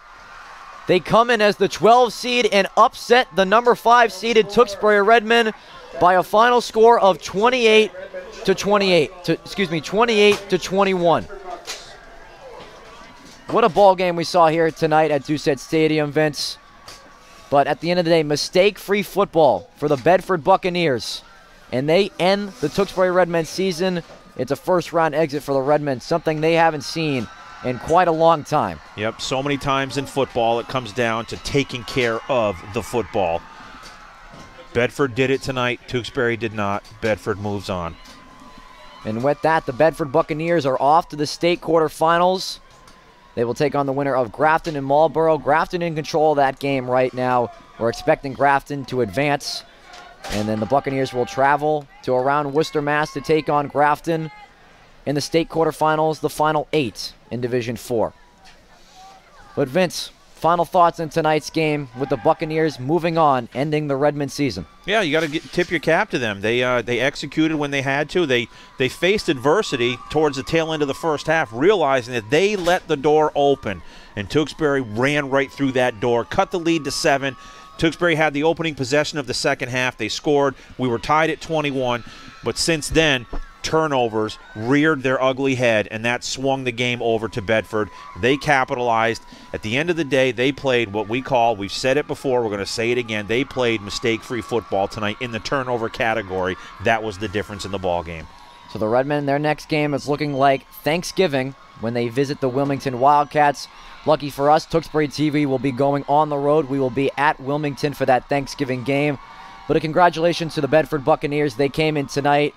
They come in as the 12 seed and upset the number 5 seeded Tewksbury Redmen by a final score of 28 to 21. What a ball game we saw here tonight at Doucette Stadium, Vince. But at the end of the day, mistake-free football for the Bedford Buccaneers. And they end the Tewksbury Redmen season. It's a first-round exit for the Redmen, something they haven't seen in quite a long time. Yep, so many times in football it comes down to taking care of the football. Bedford did it tonight. Tewksbury did not. Bedford moves on. And with that, the Bedford Buccaneers are off to the state quarterfinals. They will take on the winner of Grafton and Marlboro. Grafton in control of that game right now. We're expecting Grafton to advance. And then the Buccaneers will travel to around Worcester, Mass. to take on Grafton in the state quarterfinals, the final 8 in Division 4. But Vince, final thoughts on tonight's game with the Buccaneers moving on, ending the Redmond season. Yeah, you got to tip your cap to them. They executed when they had to. They faced adversity towards the tail end of the first half, realizing that they let the door open. And Tewksbury ran right through that door, cut the lead to 7. Tewksbury had the opening possession of the second half. They scored. We were tied at 21. But since then, turnovers reared their ugly head, and that swung the game over to Bedford. They capitalized. At the end of the day, they played what we call, we've said it before, we're going to say it again, they played mistake-free football tonight in the turnover category. That was the difference in the ball game. So the Redmen, their next game is looking like Thanksgiving when they visit the Wilmington Wildcats. Lucky for us, Tewksbury TV will be going on the road. We will be at Wilmington for that Thanksgiving game. But a congratulations to the Bedford Buccaneers. They came in tonight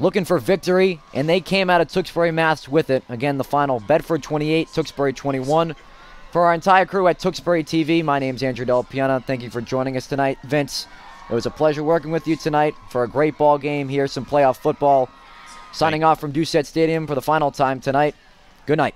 looking for victory, and they came out of Tewksbury, Mass. with it. Again, the final, Bedford 28, Tewksbury 21. For our entire crew at Tewksbury TV, my name's Andrew Del Piana. Thank you for joining us tonight. Vince, it was a pleasure working with you tonight for a great ball game here, some playoff football. Signing off from Doucette Stadium for the final time tonight. Good night.